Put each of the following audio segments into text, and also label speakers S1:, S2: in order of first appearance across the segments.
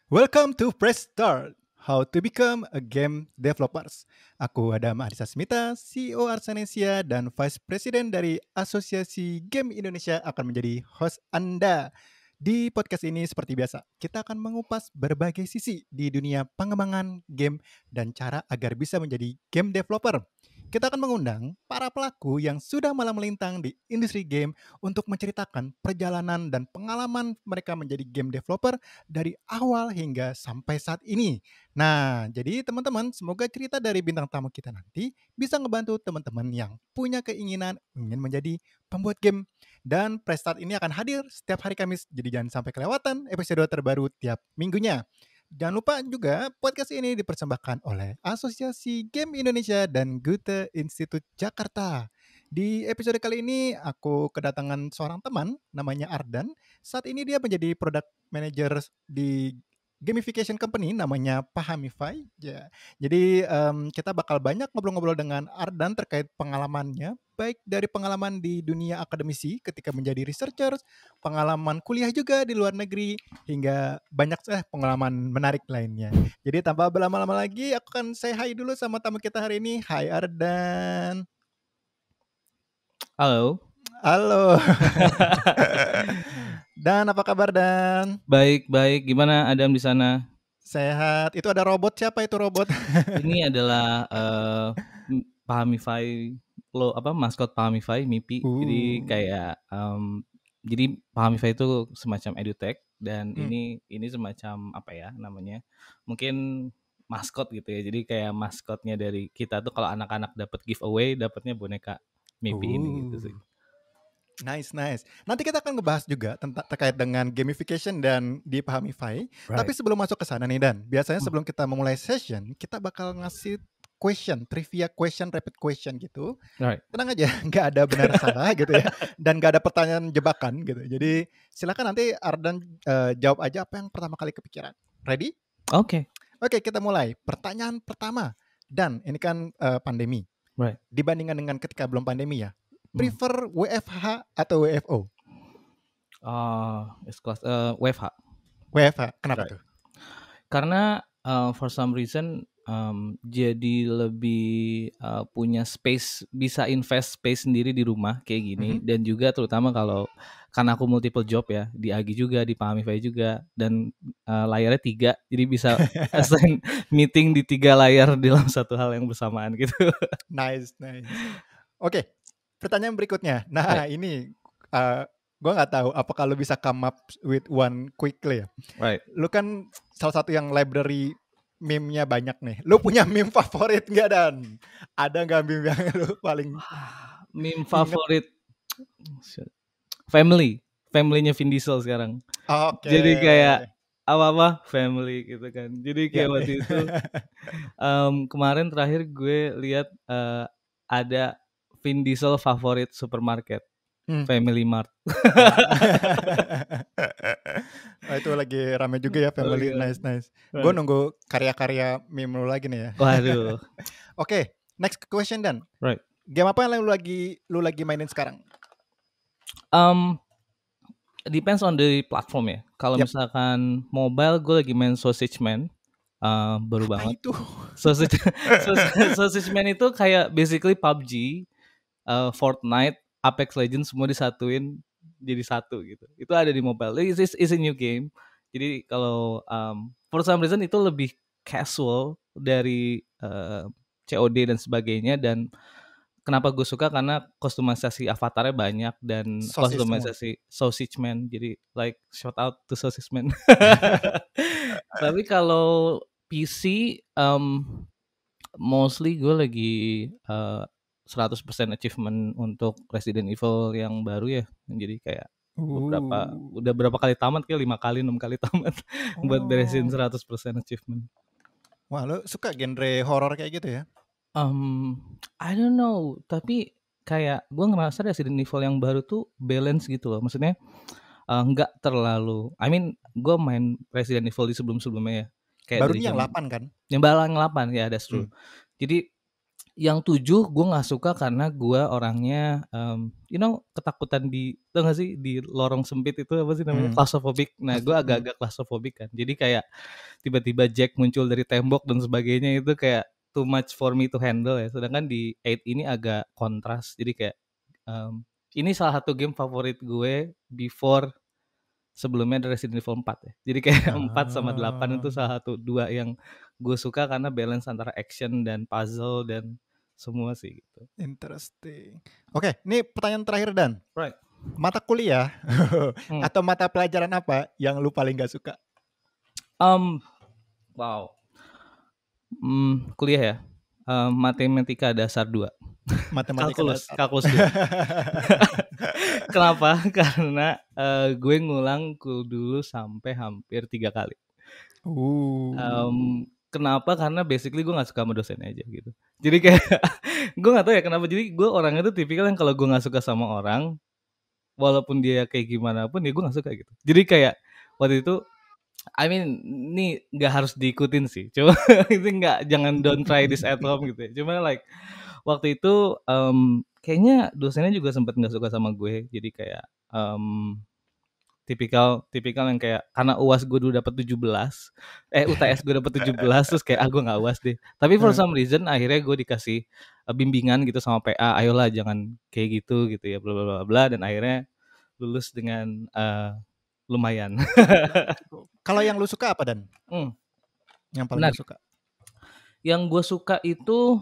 S1: Welcome to Press Start, How to Become a Game Developers. Aku Adam Arisa Smita, CEO Arsanesia dan Vice President dari Asosiasi Game Indonesia akan menjadi host Anda. Di podcast ini seperti biasa, kita akan mengupas berbagai sisi di dunia pengembangan game dan cara agar bisa menjadi game developer. Kita akan mengundang para pelaku yang sudah malang melintang di industri game untuk menceritakan perjalanan dan pengalaman mereka menjadi game developer dari awal hingga sampai saat ini. Nah, jadi teman-teman, semoga cerita dari bintang tamu kita nanti bisa ngebantu teman-teman yang punya keinginan ingin menjadi pembuat game. Dan Prestart ini akan hadir setiap hari Kamis, jadi jangan sampai kelewatan episode terbaru tiap minggunya. Jangan lupa juga podcast ini dipersembahkan oleh Asosiasi Game Indonesia dan Goethe Institute Jakarta. Di episode kali ini aku kedatangan seorang teman namanya Ardan. Saat ini dia menjadi product manager di gamification company namanya Pahamify. Ya. Jadi kita bakal banyak ngobrol-ngobrol dengan Ardan terkait pengalamannya, baik dari pengalaman di dunia akademisi ketika menjadi researcher, pengalaman kuliah juga di luar negeri, hingga banyak pengalaman menarik lainnya. Jadi tanpa berlama-lama lagi, aku akan say hi dulu sama tamu kita hari ini. Hai Ardan.
S2: Halo.
S1: Halo. Dan apa kabar Dan?
S2: Baik. Gimana Adam di sana?
S1: Sehat. Itu ada robot, siapa itu robot?
S2: Ini adalah Pahamify maskot Pahamify, Mipi. Jadi kayak jadi Pahamify itu semacam edutech dan ini semacam apa ya namanya? Mungkin maskot gitu ya. Jadi kayak maskotnya dari kita tuh kalau anak-anak dapat giveaway dapatnya boneka Mipi ini gitu sih.
S1: Nice. Nanti kita akan ngebahas juga tentang terkait dengan gamification dan di Pahamify. Right. Tapi sebelum masuk ke sana nih Dan, biasanya sebelum kita memulai session, kita bakal ngasih trivia question, rapid question gitu. Right. Tenang aja, nggak ada benar salah gitu ya, dan nggak ada pertanyaan jebakan gitu. Jadi silakan nanti Ardan jawab aja apa yang pertama kali kepikiran. Ready?
S2: Oke,
S1: kita mulai. Pertanyaan pertama, Dan, ini kan pandemi.
S2: Right.
S1: Dibandingkan dengan ketika belum pandemi ya. Prefer WFH atau WFO?
S2: WFH.
S1: WFH, kenapa tuh?
S2: Karena for some reason jadi lebih punya space, bisa invest space sendiri di rumah kayak gini. Dan juga terutama karena aku multiple job ya, di Agi juga, di Pahamify juga, dan layarnya 3, jadi bisa assign meeting di 3 layar dalam satu hal yang bersamaan gitu.
S1: Nice. Oke. Pertanyaan berikutnya. Nah, ini gue nggak tahu apakah lu bisa come up with one quickly ya.
S2: Right.
S1: Lu kan salah satu yang library meme-nya banyak nih. Lu punya meme favorit nggak Dan? Ada nggak meme yang lu paling
S2: meme favorit? Family-nya Vin Diesel sekarang.
S1: Okay.
S2: Jadi kayak apa family gitu kan. Jadi kayak waktu itu kemarin terakhir gue lihat ada Vin Diesel favorit supermarket, Family Mart.
S1: Itu lagi rame juga ya Family. Nice. Gue nunggu karya-karya meme lu lagi nih ya.
S2: Waduh.
S1: Oke, next question Dan.
S2: Right.
S1: Game apa yang lu lagi mainin sekarang?
S2: Depends on the platform ya. Kalau misalkan mobile, gue lagi main Sausage Man. Baru
S1: apa
S2: banget.
S1: Itu?
S2: Sausage Man itu kayak basically PUBG, Fortnite, Apex Legends semua disatuin jadi satu gitu. Itu ada di mobile. It's a new game. Jadi kalau for some reason itu lebih casual dari COD dan sebagainya. Dan kenapa gue suka karena kostumisasi avatarnya banyak dan kostumisasi Sausage Man. Jadi like shout out to Sausage Man. Tapi kalau PC mostly gue lagi 100% achievement untuk Resident Evil yang baru ya. Jadi kayak udah berapa kali tamat, kayak 5 kali 6 kali tamat buat beresin 100% achievement.
S1: Wah, lo suka genre horror kayak gitu ya?
S2: I don't know, tapi kayak gue ngerasa Resident Evil yang baru tuh balance gitu loh. Maksudnya nggak terlalu, gue main Resident Evil di sebelum-sebelumnya ya. Kayak
S1: baru ini yang 8 kan?
S2: Yang balang 8 ya, that's true. Jadi Yang 7 gue nggak suka karena gue orangnya, ketakutan tau gak sih di lorong sempit itu apa sih namanya, claustrophobic. Nah gue agak-agak claustrophobic kan, jadi kayak tiba-tiba Jack muncul dari tembok dan sebagainya itu kayak too much for me to handle ya. Sedangkan di 8 ini agak kontras, jadi kayak ini salah satu game favorit gue before sebelumnya ada Resident Evil 4 ya. Jadi kayak 4 sama 8 itu salah satu dua yang gue suka karena balance antara action dan puzzle dan semua sih gitu.
S1: Interesting. Oke, ini pertanyaan terakhir Dan.
S2: Right.
S1: Mata kuliah atau mata pelajaran apa yang lu paling gak suka?
S2: Wow. Kuliah ya. Matematika dasar 2.
S1: Matematika
S2: Kalkulus
S1: dasar.
S2: 2. Kenapa? Karena gue ngulang dulu sampai hampir 3 kali. Kenapa? Karena basically gue gak suka sama dosennya aja gitu. Jadi kayak gue gak tahu ya kenapa. Jadi gue orangnya tuh tipikal yang kalau gue gak suka sama orang, walaupun dia kayak gimana pun ya gue gak suka gitu. Jadi kayak waktu itu, ini gak harus diikutin sih. Cuma itu jangan don't try this at home gitu ya. Cuma like waktu itu kayaknya dosennya juga sempat gak suka sama gue. Jadi kayak tipikal yang kayak karena UAS gue dulu dapat 17, UTS gue dapat 17 terus kayak gue nggak UAS deh. Tapi for some reason akhirnya gue dikasih bimbingan gitu sama PA, ayolah jangan kayak gitu ya bla bla bla bla, dan akhirnya lulus dengan lumayan.
S1: Kalau yang lu suka apa Dan? Yang paling lu suka?
S2: Yang gue suka itu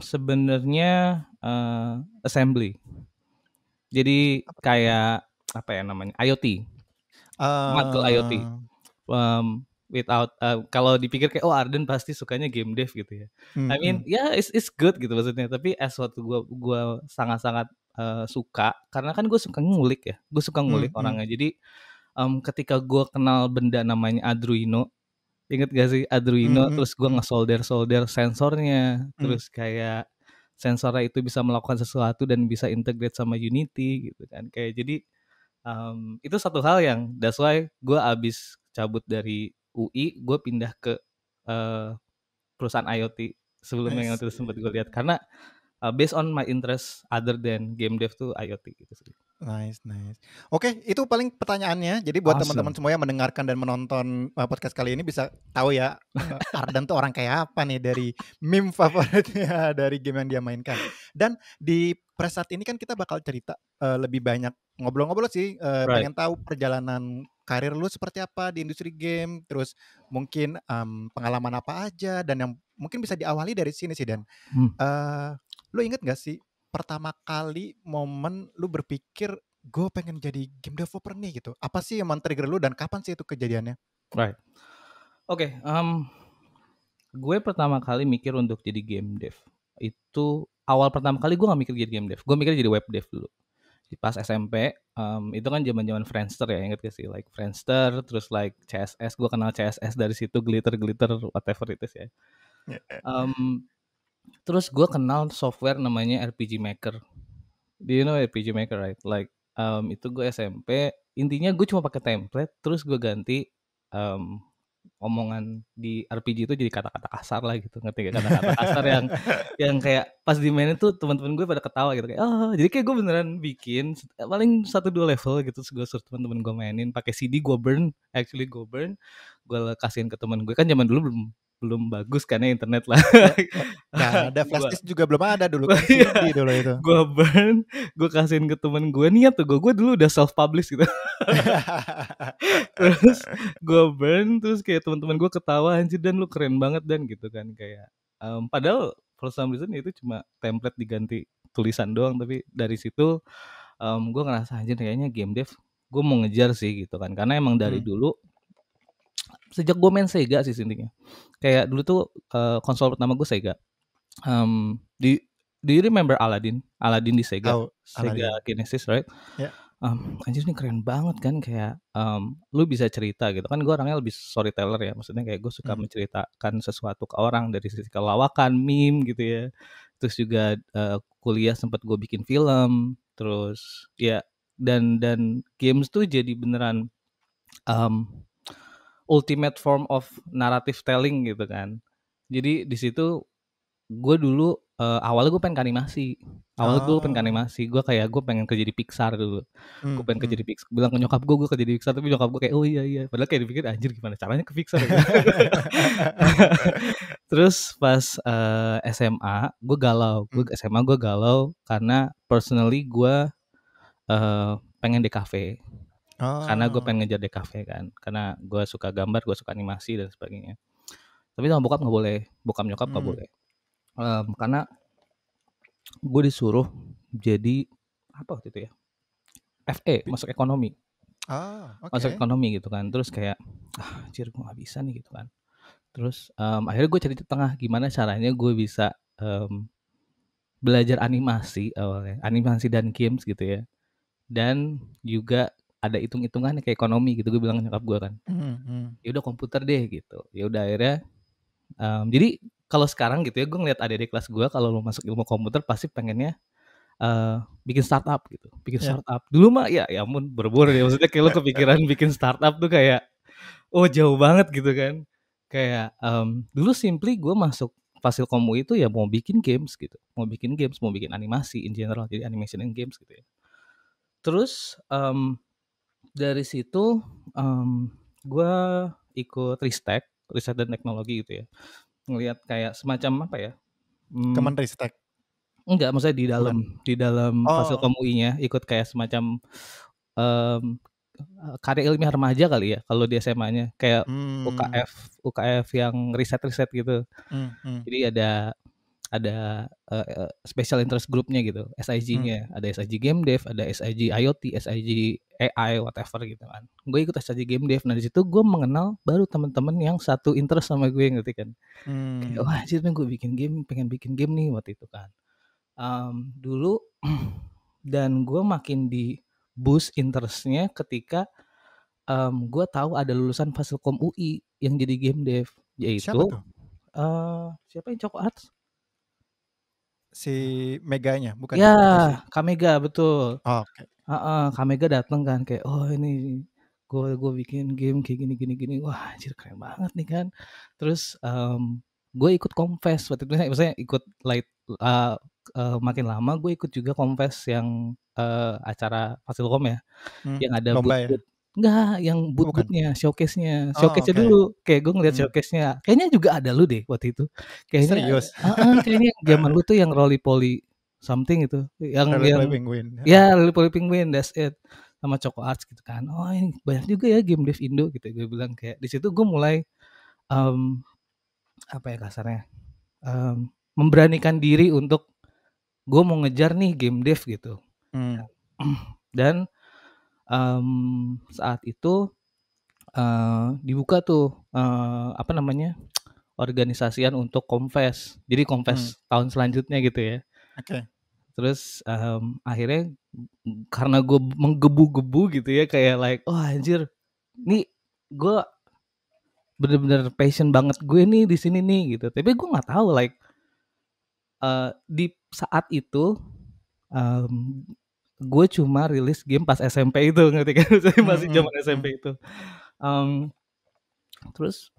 S2: sebenarnya assembly. Jadi kayak apa ya namanya, IoT. Model IoT. Kalau dipikir kayak Arden pasti sukanya game dev gitu ya. It's good gitu maksudnya. Tapi as waktu gue sangat-sangat suka, karena kan gue suka ngulik ya. Gue suka ngulik orangnya. Jadi ketika gue kenal benda namanya Arduino, inget gak sih Arduino? Terus gue nge-solder sensornya, terus kayak sensornya itu bisa melakukan sesuatu dan bisa integrate sama Unity gitu kan. Kayak jadi itu satu hal yang that's why gue abis cabut dari UI, gue pindah ke perusahaan IoT sebelumnya yang waktu itu sempat gue lihat, karena based on my interest other than game dev tuh IoT gitu sih.
S1: Nice. Oke, itu paling pertanyaannya. Jadi buat teman-teman semua yang mendengarkan dan menonton podcast kali ini bisa tahu ya Ardan tuh orang kayak apa nih dari meme favoritnya dari game yang dia mainkan. Dan di press saat ini kan kita bakal cerita lebih banyak ngobrol-ngobrol sih, pengen tahu perjalanan karir lu seperti apa di industri game, terus mungkin pengalaman apa aja, dan yang mungkin bisa diawali dari sini sih Dan. Lu inget gak sih pertama kali momen lu berpikir gue pengen jadi game developer nih gitu? Apa sih yang men-trigger lu dan kapan sih itu kejadiannya?
S2: Right. Oke, gue pertama kali mikir untuk jadi game dev itu awal pertama kali gue gak mikir jadi game dev, gue mikir jadi web dev dulu. Di pas SMP, itu kan zaman-zaman Friendster ya, inget gak sih? Like Friendster, terus like CSS, gue kenal CSS dari situ, glitter whatever it is ya. Terus gue kenal software namanya RPG Maker. Do you know RPG Maker, right? Like itu gue SMP, intinya gue cuma pakai template, terus gue ganti omongan di RPG itu jadi kata-kata kasar lah gitu, ngerti gak? Kata-kata kasar yang kayak pas dimainin tuh teman-teman gue pada ketawa gitu, kayak jadi kayak gue beneran bikin paling 1-2 level gitu, terus gue suruh teman-teman gue mainin pakai CD, gue burn, gue kasihin ke teman gue, kan zaman dulu belum bagus kan ya internet lah.
S1: Gak ada flash disk juga belum ada dulu kan, CD dulu itu.
S2: Gue burn, gue kasihin ke temen gue, niat tuh gue dulu udah self publish gitu. Terus gue burn, terus kayak teman-teman gue ketawa, anjir Dan lu keren banget Dan gitu kan, kayak padahal for some reason itu cuma template diganti tulisan doang, tapi dari situ gue ngerasa anjir kayaknya game dev gue mau ngejar sih gitu kan, karena emang dari dulu sejak gue main Sega sih intinya. Kayak dulu tuh konsol pertama gue Sega. Do you remember Aladdin? Aladdin di Sega. Sega Genesis, right?
S1: Yeah.
S2: Anjir ini keren banget kan, kayak lu bisa cerita gitu kan. Gue orangnya lebih storyteller ya, maksudnya kayak gue suka menceritakan sesuatu ke orang dari sisi kelawakan, meme gitu ya. Terus juga kuliah sempat gue bikin film, terus ya dan games tuh jadi beneran ultimate form of narrative telling gitu kan. Jadi di situ gue dulu awalnya gue pengen ke animasi. Awalnya gue pengen ke animasi. Gue pengen kerja di Pixar dulu. Gue pengen kerja di Pixar. Bilang ke nyokap gue kerja di Pixar, tapi nyokap gue kayak, oh iya. Padahal kayak dipikir, anjir gimana caranya ke Pixar ya? Terus pas SMA gue galau. SMA gue galau karena personally gue pengen DKV. Karena gue pengen ngejar DKV kan. Karena gue suka gambar, gue suka animasi dan sebagainya. Tapi sama bokap nggak boleh. Bokap nyokap nggak boleh. Karena gue disuruh jadi apa waktu itu ya? FE, masuk ekonomi. Masuk ekonomi gitu kan. Terus kayak anjir gue gak bisa nih gitu kan. Terus akhirnya gue cari di tengah gimana caranya gue bisa belajar animasi awalnya. Animasi dan games gitu ya. Dan juga ada hitung-hitungannya kayak ekonomi gitu. Gue bilang ke nyokap gue kan. Ya udah komputer deh gitu. Ya udah akhirnya jadi kalau sekarang gitu ya, gue ngeliat adik-adik kelas gue kalau lo masuk ilmu komputer pasti pengennya bikin startup gitu, startup. Dulu mah ya ampun berburu ya, maksudnya kayak lo kepikiran bikin startup tuh kayak jauh banget gitu kan. Kayak dulu simply gue masuk Fasilkom UI itu ya mau bikin games gitu, mau bikin animasi in general, jadi animation and games gitu ya. Terus dari situ gue ikut riset dan teknologi gitu ya, ngelihat kayak semacam apa ya?
S1: Kemenristek.
S2: Enggak, maksudnya di dalam Fasilkom UI-nya ikut kayak semacam karya ilmiah remaja kali ya kalau di SMA-nya, kayak UKF yang riset gitu. Jadi ada special interest group-nya gitu, SIG-nya. Ada SIG Game Dev, ada SIG IoT, SIG AI, whatever gitu kan. Gue ikut SIG Game Dev. Nah di situ gue mengenal baru teman-teman yang satu interest sama gue, ngerti kan? Kayak wah anjir gue pengen bikin game nih waktu itu kan. Dulu dan gue makin di boost interestnya ketika gue tahu ada lulusan Fasilkom UI yang jadi game dev, yaitu
S1: siapa tuh?
S2: Siapa yang Choco Arts?
S1: Si Meganya bukan?
S2: Ya, Kamega betul.
S1: Oke.
S2: Kamega datang kan kayak ini gue bikin game kayak gini. Wah anjir keren banget nih kan. Terus gue ikut Confess waktu itu, misalnya ikut light makin lama gue ikut juga Confess yang acara Fasilkom ya, yang ada
S1: lomba
S2: booth.
S1: Ya?
S2: Enggak, yang booth-boothnya, showcase-nya dulu. Kayak gue ngeliat showcase-nya. Kayaknya juga ada lu deh waktu itu. Kayaknya
S1: serius?
S2: Kayaknya zaman lu tuh yang Roly-Poly something itu.
S1: Roly-Poly Penguin.
S2: Ya, Roly-Poly Penguin, that's it. Sama Choco Arts gitu kan. Oh, ini banyak juga ya game dev Indo gitu. Gue bilang kayak di situ gue mulai apa ya kasarnya? Memberanikan diri untuk gue mau ngejar nih game dev gitu. Dan saat itu dibuka tuh organisasian untuk Confess. Jadi Confess tahun selanjutnya gitu ya. Terus akhirnya karena gue menggebu-gebu gitu ya, kayak like anjir, nih gue bener-bener passion banget gue nih di sini nih gitu. Tapi gue nggak tahu like di saat itu gue cuma rilis game pas SMP itu, ngerti kan? Saya masih zaman SMP itu. Terus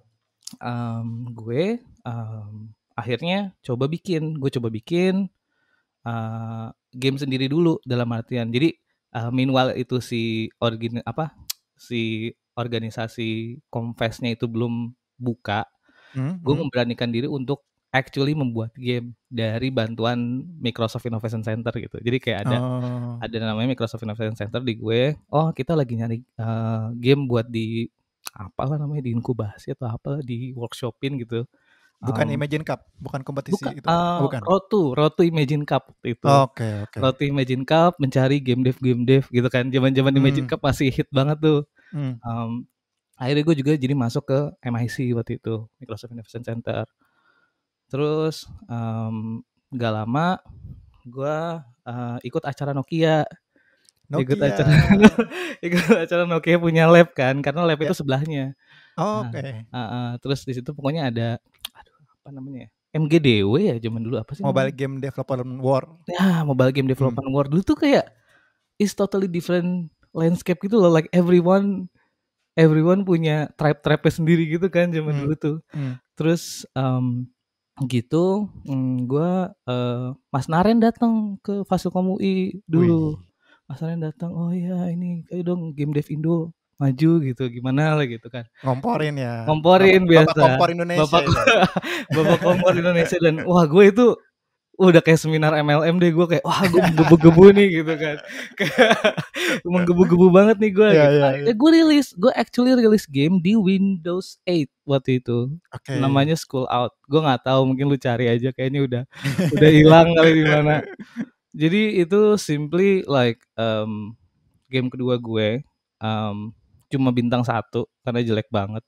S2: gue akhirnya coba bikin game sendiri dulu, dalam artian jadi meanwhile itu si organisasi Confess-nya itu belum buka, gue memberanikan diri untuk actually membuat game dari bantuan Microsoft Innovation Center gitu. Jadi kayak ada namanya Microsoft Innovation Center di gue. Oh kita lagi nyari game buat di apalah namanya, di inkubasi atau apalah, di workshopin gitu.
S1: Bukan Imagine Cup, bukan kompetisi itu. Bukan.
S2: Road to Imagine Cup itu.
S1: Oke.
S2: Road to Imagine Cup mencari game dev gitu kan. Zaman-zaman Imagine Cup masih hit banget tuh. Akhirnya gue juga jadi masuk ke MIC waktu itu, Microsoft Innovation Center. Terus gak lama gue ikut acara Nokia. Ikut acara Nokia punya lab kan, karena lab itu sebelahnya. Terus di situ pokoknya ada apa namanya ya, MGDW ya zaman dulu, apa sih
S1: Mobile Game Development War.
S2: Ya, Mobile Game Development War dulu tuh kayak is totally different landscape gitu loh, like everyone punya tribe-nya sendiri gitu kan zaman dulu tuh. Terus gitu, gue Mas Naren datang ke Fasilkom UI dulu.
S1: Wih,
S2: Mas Naren datang, "Oh iya ini ayo dong game dev Indo maju gitu, gimana lah," gitu kan.
S1: ngomporin ya.
S2: Ngomporin
S1: Bapak
S2: biasa,
S1: kompor Indonesia
S2: bapak
S1: itu.
S2: bapak kompor Indonesia dan wah gue itu udah kayak seminar MLM deh, gue kayak wah gue menggebu-gebu nih gitu kan. Kayak menggebu-gebu banget nih gue
S1: Iya,
S2: gitu.
S1: iya, iya.
S2: Akhirnya gue actually rilis game di Windows 8 waktu itu.
S1: Oke.
S2: Namanya School Out. Gue nggak tahu, mungkin lu cari aja, kayaknya udah hilang kali di mana. Jadi itu simply like game kedua gue, cuma bintang 1 karena jelek banget.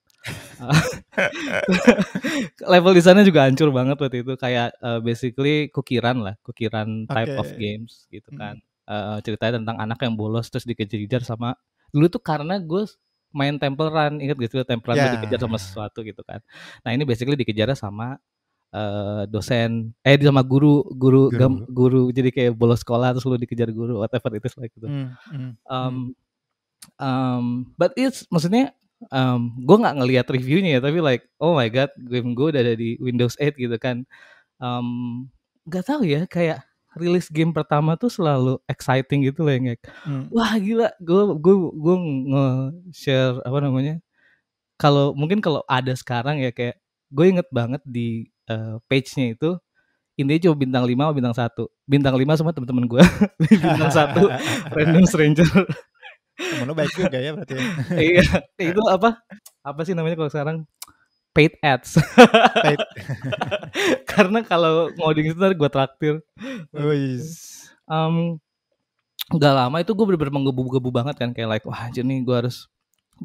S2: Level di sana juga hancur banget waktu itu, kayak basically kukiran type of
S1: Oke.
S2: games gitu kan. Ceritanya tentang anak yang bolos terus dikejar-kejar sama dulu tuh karena gue main Temple Run, inget gak sih lo Temple Run lo dikejar sama
S1: Ya,
S2: sesuatu gitu kan. Nah ini basically dikejarnya sama dosen, sama
S1: guru.
S2: guru, jadi kayak bolos sekolah terus lu dikejar guru, whatever it is like gitu.
S1: Hmm, hmm, hmm.
S2: Um, but it's maksudnya gue nggak ngelihat reviewnya ya, tapi like oh my god, game gue udah ada di Windows 8 gitu kan. Nggak tahu ya, kayak rilis game pertama tuh selalu exciting gitu loh, yang kayak
S1: Hmm.
S2: wah gila, gue nge-share apa namanya, kalau mungkin kalau ada sekarang ya, kayak gue inget banget di page-nya itu intinya cuma bintang 5 sama bintang 1. Bintang 5 semua teman-teman gue, bintang 1 random stranger.
S1: Temen lu baik juga ya berarti ya.
S2: Iya, itu apa sih namanya kalau sekarang? Paid ads.
S1: Paid.
S2: Karena kalau ngoding itu ntar gue traktir.
S1: Wis.
S2: Nggak lama itu gue bener-bener menggebu-gebu banget kan, kayak like wah anjir nih gue harus,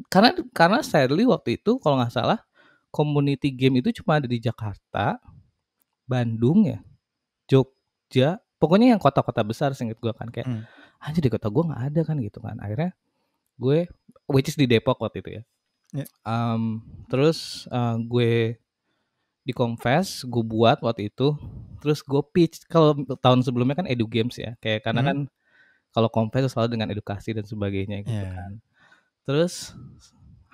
S2: karena sadly waktu itu kalau nggak salah community game itu cuma ada di Jakarta, Bandung ya, Jogja, pokoknya yang kota-kota besar seinget gue kan, kayak anjir di kota gue nggak ada kan gitu kan. Akhirnya gue, which is di Depok waktu itu ya.
S1: Ya.
S2: Terus gue di Confess gue buat waktu itu, terus gue pitch. Kalau tahun sebelumnya kan Edu Games ya, kayak karena kan kalau Confess selalu dengan edukasi dan sebagainya gitu
S1: Ya.
S2: kan. Terus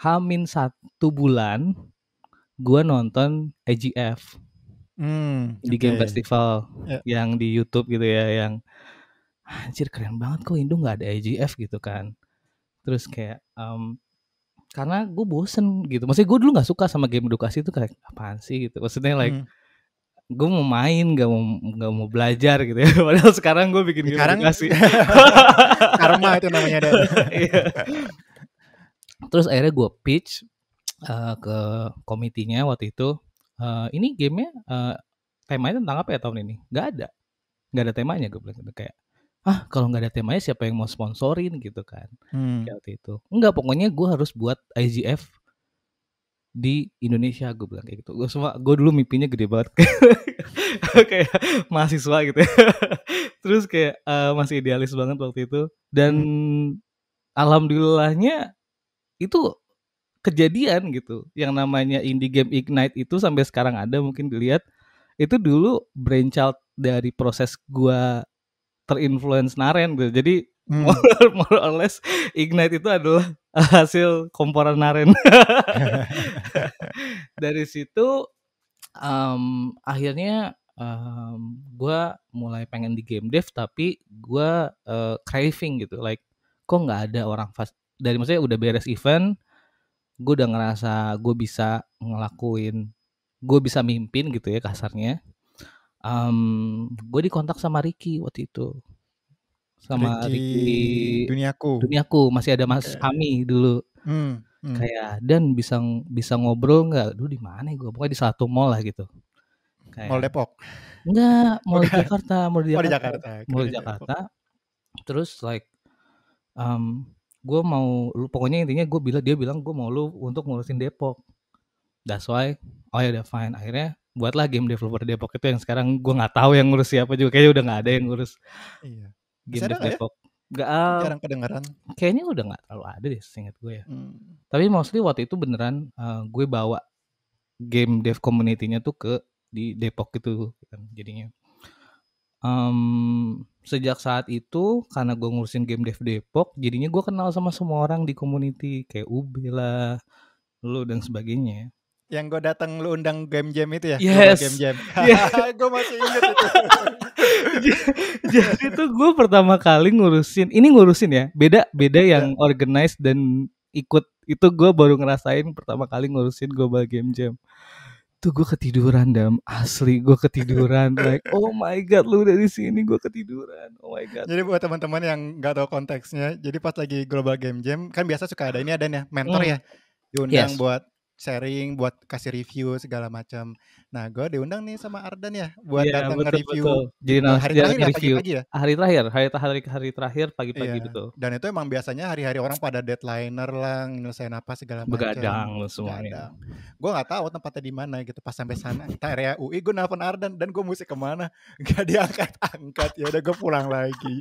S2: H-1 bulan gue nonton IGF di
S1: Oke.
S2: Game Festival
S1: Ya.
S2: yang di YouTube gitu ya, yang anjir keren banget kok Indo nggak ada IGF gitu kan. Terus kayak karena gue bosen gitu, maksudnya gue dulu nggak suka sama game edukasi itu, kayak apaan sih gitu, maksudnya like gue mau main, nggak mau belajar gitu ya. Padahal sekarang gue bikin game
S1: Sekarang
S2: edukasi.
S1: karma itu namanya Dan.
S2: Iya. Terus akhirnya gue pitch ke komitinya waktu itu, ini gamenya temanya tentang apa ya tahun ini? Nggak ada temanya, gue bilang gitu. Kayak kalau nggak ada temanya siapa yang mau sponsorin gitu kan, kayak waktu itu. Enggak, pokoknya gue harus buat IGF di Indonesia, gue bilang kayak gitu. Gue dulu mimpinya gede banget. Kayak mahasiswa gitu ya. Terus kayak masih idealis banget waktu itu. Dan alhamdulillahnya itu kejadian gitu. Yang namanya Indie Game Ignite itu sampai sekarang ada, mungkin dilihat. Itu dulu brainchild dari proses gua terinfluence Naren gitu. Jadi more or less Ignite itu adalah hasil komporan Naren. Dari situ akhirnya gue mulai pengen di game dev, tapi gue craving gitu, like kok nggak ada orang dari, maksudnya udah beres event, gue udah ngerasa gue bisa mimpin gitu ya kasarnya. Gue dikontak sama Ricky waktu itu, sama Ricky Duniaku, masih ada Mas Ami dulu. Kayak dan bisa ngobrol nggak? Dulu di mana ya gue? Pokoknya di satu mall lah gitu.
S1: Mall
S2: Kayak
S1: Depok.
S2: enggak, mall di Jakarta, mall di
S1: Depok.
S2: Jakarta. Terus like gue mau lu, pokoknya intinya dia bilang gue mau lu untuk ngurusin Depok. That's why, oh ya udah fine. Akhirnya buatlah game developer Depok itu, yang sekarang gue nggak tahu yang ngurus siapa juga. Kayaknya udah nggak ada yang ngurus game dev Depok. Nggak,
S1: jarang kedengaran.
S2: Kayaknya udah nggak terlalu ada deh seingat gue ya. Tapi mostly waktu itu beneran gue bawa game dev community-nya tuh ke di Depok itu kan jadinya. Sejak saat itu karena gue ngurusin game dev Depok, jadinya gue kenal sama semua orang di community, kayak Ube lah, lu dan sebagainya.
S1: Yang gue datang lu undang game jam itu ya, Global Game
S2: Yes.
S1: Jam.
S2: Yes.
S1: Gue masih inget itu.
S2: Jadi tuh gue pertama kali ngurusin ya, beda
S1: Ya.
S2: yang organized dan ikut, itu gue baru ngerasain pertama kali ngurusin Global Game Jam. Tuh gue ketiduran, Dam, asli gue ketiduran. Like, oh my god, lu dari sini, gue ketiduran, oh my god.
S1: Jadi buat teman-teman yang nggak tahu konteksnya, jadi pas lagi Global Game Jam kan biasa suka ada mentor ya, diundang
S2: Yes.
S1: buat sharing, buat kasih review segala macam. Nah, gue diundang nih sama Ardan ya, buat
S2: Iya,
S1: datang
S2: betul, betul.
S1: nge-review
S2: Jadi
S1: hari
S2: dia
S1: terakhir ya,
S2: nge-review
S1: pagi-pagi ya.
S2: hari terakhir, hari terakhir pagi-pagi,
S1: Iya,
S2: betul.
S1: dan itu emang biasanya hari-hari orang pada deadlineer lah, nyelesain apa segala macam.
S2: Begadang semuanya.
S1: Begadang. Gue nggak tahu tempatnya di mana gitu. Pas sampai sana, kita area UI, gue nelfon Ardan dan gue mesti kemana? Gak diangkat-angkat. Ya udah gue pulang lagi.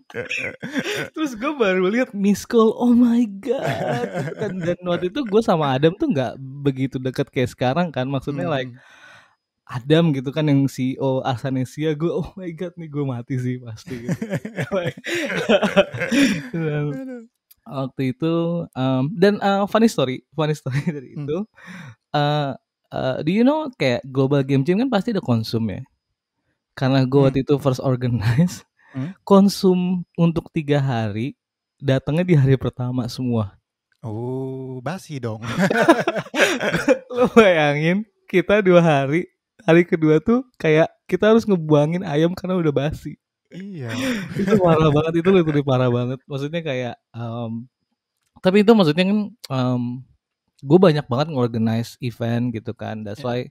S2: Terus gue baru lihat miss call, oh my god, gitu kan. Dan waktu itu gue sama Adam tuh nggak begitu deket kayak sekarang kan, maksudnya like Adam gitu kan yang CEO Arsanesia, gue oh my god nih gue mati sih pasti gitu. Dan waktu itu dan funny story dari itu, do you know kayak Global Game Jam kan pasti ada konsum ya, karena gue waktu itu first organize, konsum untuk 3 hari datangnya di hari pertama semua.
S1: Oh, basi dong.
S2: Lo bayangin kita 2 hari, hari kedua tuh kayak kita harus ngebuangin ayam karena udah basi.
S1: Iya.
S2: Itu parah banget, itu literally parah banget. Maksudnya kayak tapi itu maksudnya kan gue banyak banget nge-organize event gitu kan. That's why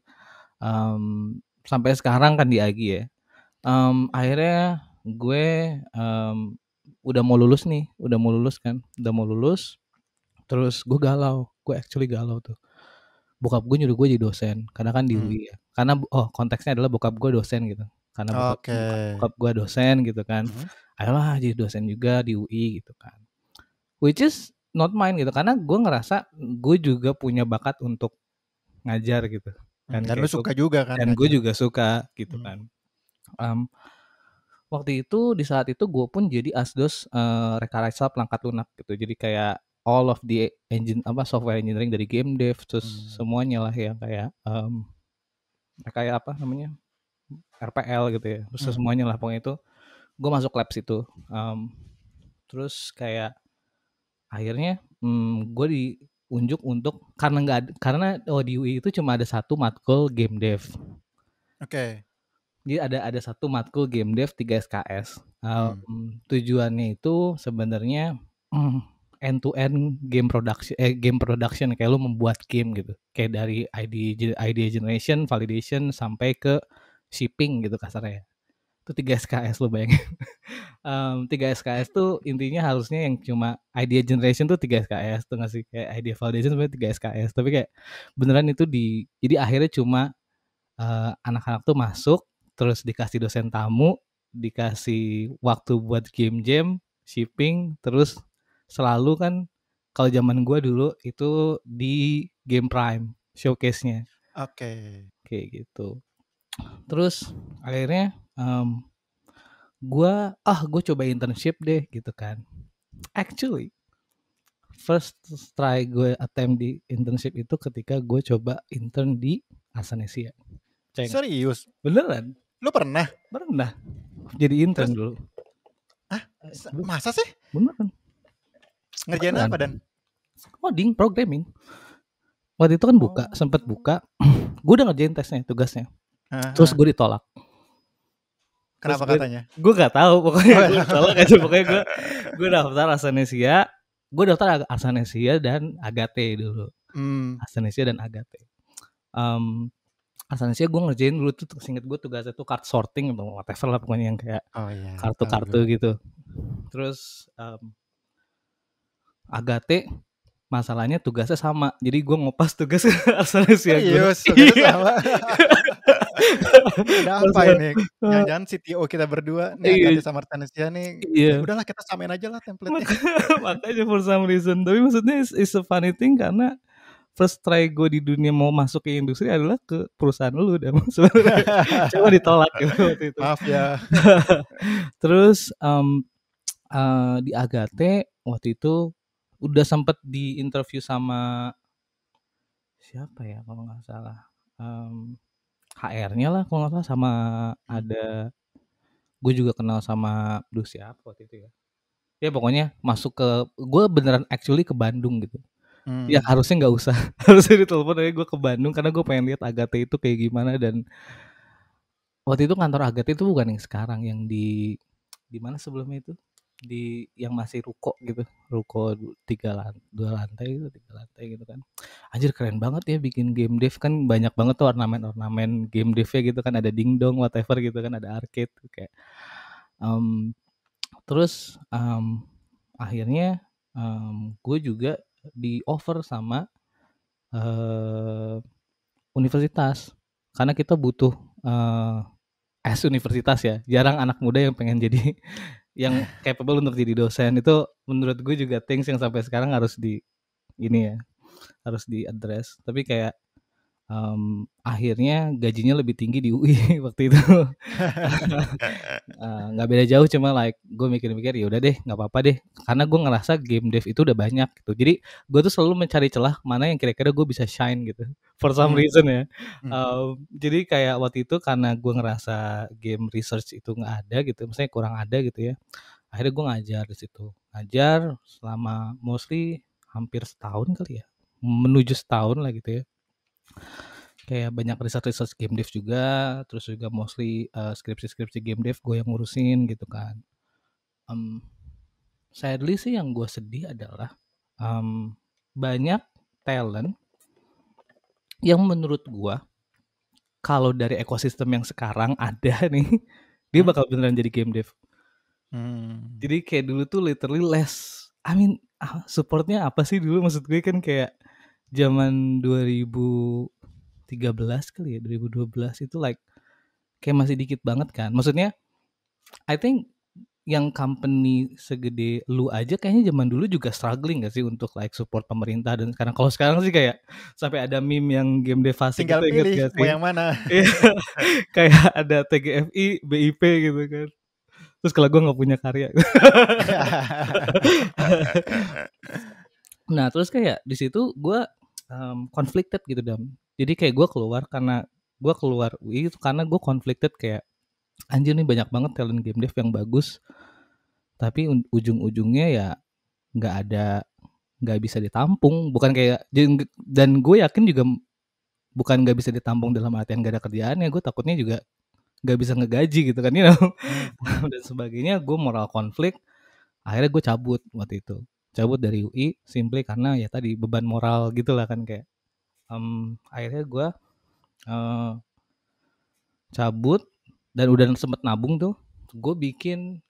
S2: sampai sekarang kan di Agi ya. Akhirnya gue udah mau lulus kan. Udah mau lulus. Terus gue galau. Gue actually galau tuh. Bokap gue nyuruh gue jadi dosen. Karena kan di UI ya. Karena konteksnya adalah bokap gue dosen gitu. Karena bokap gue dosen gitu kan. Ayolah jadi dosen juga di UI gitu kan. Which is not mine gitu. Karena gue ngerasa gue juga punya bakat untuk ngajar gitu.
S1: Dan lu suka juga kan.
S2: Dan gue juga suka gitu kan. Waktu itu di saat itu gue pun jadi asdos Rekayasa Perangkat Lunak gitu. Jadi kayak all of the software engineering dari game dev terus semuanya lah yang kayak kayak apa namanya RPL gitu ya. Terus semuanya lah pokoknya itu gue masuk lab situ. Terus kayak akhirnya gue diunjuk untuk karena di UI itu cuma ada satu matkul game dev.
S1: Oke.
S2: Jadi ada satu matkul game dev 3 SKS. Tujuannya itu sebenarnya end to end game production kayak lu membuat game gitu. Kayak dari idea generation, validation sampai ke shipping gitu kasarnya. Itu 3 SKS lu bayangin. 3 SKS tuh intinya harusnya yang cuma idea generation tuh 3 SKS tuh nggak sih, kayak idea validation sebenarnya 3 SKS, tapi kayak beneran itu jadi akhirnya cuma anak-anak tuh masuk terus dikasih dosen tamu, dikasih waktu buat game jam, shipping, terus selalu kan kalau zaman gue dulu itu di Game Prime showcase-nya.
S1: Oke.
S2: Kayak gitu. Terus akhirnya gue coba internship deh gitu kan. Actually first try gue attempt di internship itu ketika gue coba intern di Arsanesia.
S1: Serius?
S2: Beneran?
S1: Lu pernah?
S2: Pernah. Jadi intern dulu.
S1: Masa sih?
S2: Beneran.
S1: Ngerjain apa Dan?
S2: Coding, programming. Waktu itu kan sempet buka. Gue udah ngerjain tesnya, tugasnya. Terus gue ditolak.
S1: Kenapa katanya?
S2: Gue gak tahu, pokoknya gue ditolak aja. Pokoknya gue daftar Arsanesia. Gue daftar Arsanesia dan Agate dulu. Arsanesia dan Agate. Arsanesia gue ngerjain dulu tuh, seinget gue tugasnya tuh card sorting atau whatever lah pokoknya yang kayak kartu-kartu gitu. Terus Agate masalahnya tugasnya sama, jadi gue ngopas tugas Arsanesia gue.
S1: Tugasnya sama. Ada apa ini? Jangan-jangan CTO kita berdua nih Agate sama Arsanesia nih. Ya udahlah kita samain aja lah template-nya.
S2: Makanya for some reason, tapi maksudnya is a funny thing karena first try gue di dunia mau masuk ke industri adalah ke perusahaan lu dan sebenarnya cuma ditolak gitu waktu itu.
S1: Maaf ya.
S2: Terus di Agate waktu itu udah sempet di interview sama siapa ya kalau nggak salah, HR-nya lah kalau nggak salah, sama ada gue juga kenal sama siapa waktu itu ya. Ya pokoknya masuk ke, gue beneran actually ke Bandung gitu. Ya harusnya nggak usah, harusnya ditelepon aja gue ke Bandung karena gue pengen lihat Agate itu kayak gimana. Dan waktu itu kantor Agate itu bukan yang sekarang, yang di mana sebelumnya itu, di yang masih ruko gitu, ruko dua lantai gitu, tiga lantai gitu kan. Anjir keren banget ya bikin game dev, kan banyak banget tuh ornamen game devnya gitu kan, ada dingdong whatever gitu kan, ada arcade kayak. Terus akhirnya gue juga di offer sama universitas, karena kita butuh universitas ya, jarang anak muda yang pengen jadi yang capable untuk jadi dosen. Itu menurut gue juga things yang sampai sekarang harus harus di address. Tapi kayak akhirnya gajinya lebih tinggi di UI waktu itu. Nggak beda jauh, cuma like gue mikir-mikir ya udah deh nggak apa-apa deh, karena gue ngerasa game dev itu udah banyak gitu. Jadi gue tuh selalu mencari celah mana yang kira-kira gue bisa shine gitu for some reason ya. Jadi kayak waktu itu karena gue ngerasa game research itu nggak ada gitu, misalnya kurang ada gitu ya, akhirnya gue ngajar di situ, ngajar selama mostly hampir setahun kali ya, menuju setahun lah gitu ya. Kayak banyak research game dev juga, terus juga mostly skripsi game dev gue yang ngurusin gitu kan. Sadly sih yang gue sedih adalah banyak talent yang menurut gue kalau dari ekosistem yang sekarang ada nih, dia bakal beneran jadi game dev. Jadi kayak dulu tuh literally less, I mean supportnya apa sih dulu, maksud gue kan kayak zaman 2013 kali ya, 2012 itu like kayak masih dikit banget kan. Maksudnya I think yang company segede lu aja kayaknya zaman dulu juga struggling gak sih untuk like support pemerintah. Dan kalau sekarang sih kayak sampai ada meme yang game dev asik
S1: Tinggal
S2: itu, inget
S1: pilih
S2: gak
S1: mau
S2: sih?
S1: yang mana.
S2: Kayak ada TGFI, BIP gitu kan. Terus kalau gue nggak punya karya. Nah terus kayak di situ gue conflicted gitu Dam. Jadi kayak gue keluar UI itu karena gue conflicted, kayak anjir nih banyak banget talent game dev yang bagus, tapi ujung-ujungnya ya nggak bisa ditampung. Bukan kayak, dan gue yakin juga bukan nggak bisa ditampung dalam artian nggak ada kerjaannya, gue takutnya juga nggak bisa ngegaji gitu kan, dan sebagainya. Gue moral konflik, akhirnya gue cabut waktu itu, cabut dari UI simply karena ya tadi beban moral gitulah kan, kayak akhirnya gue cabut dan udah sempet nabung tuh, gue bikin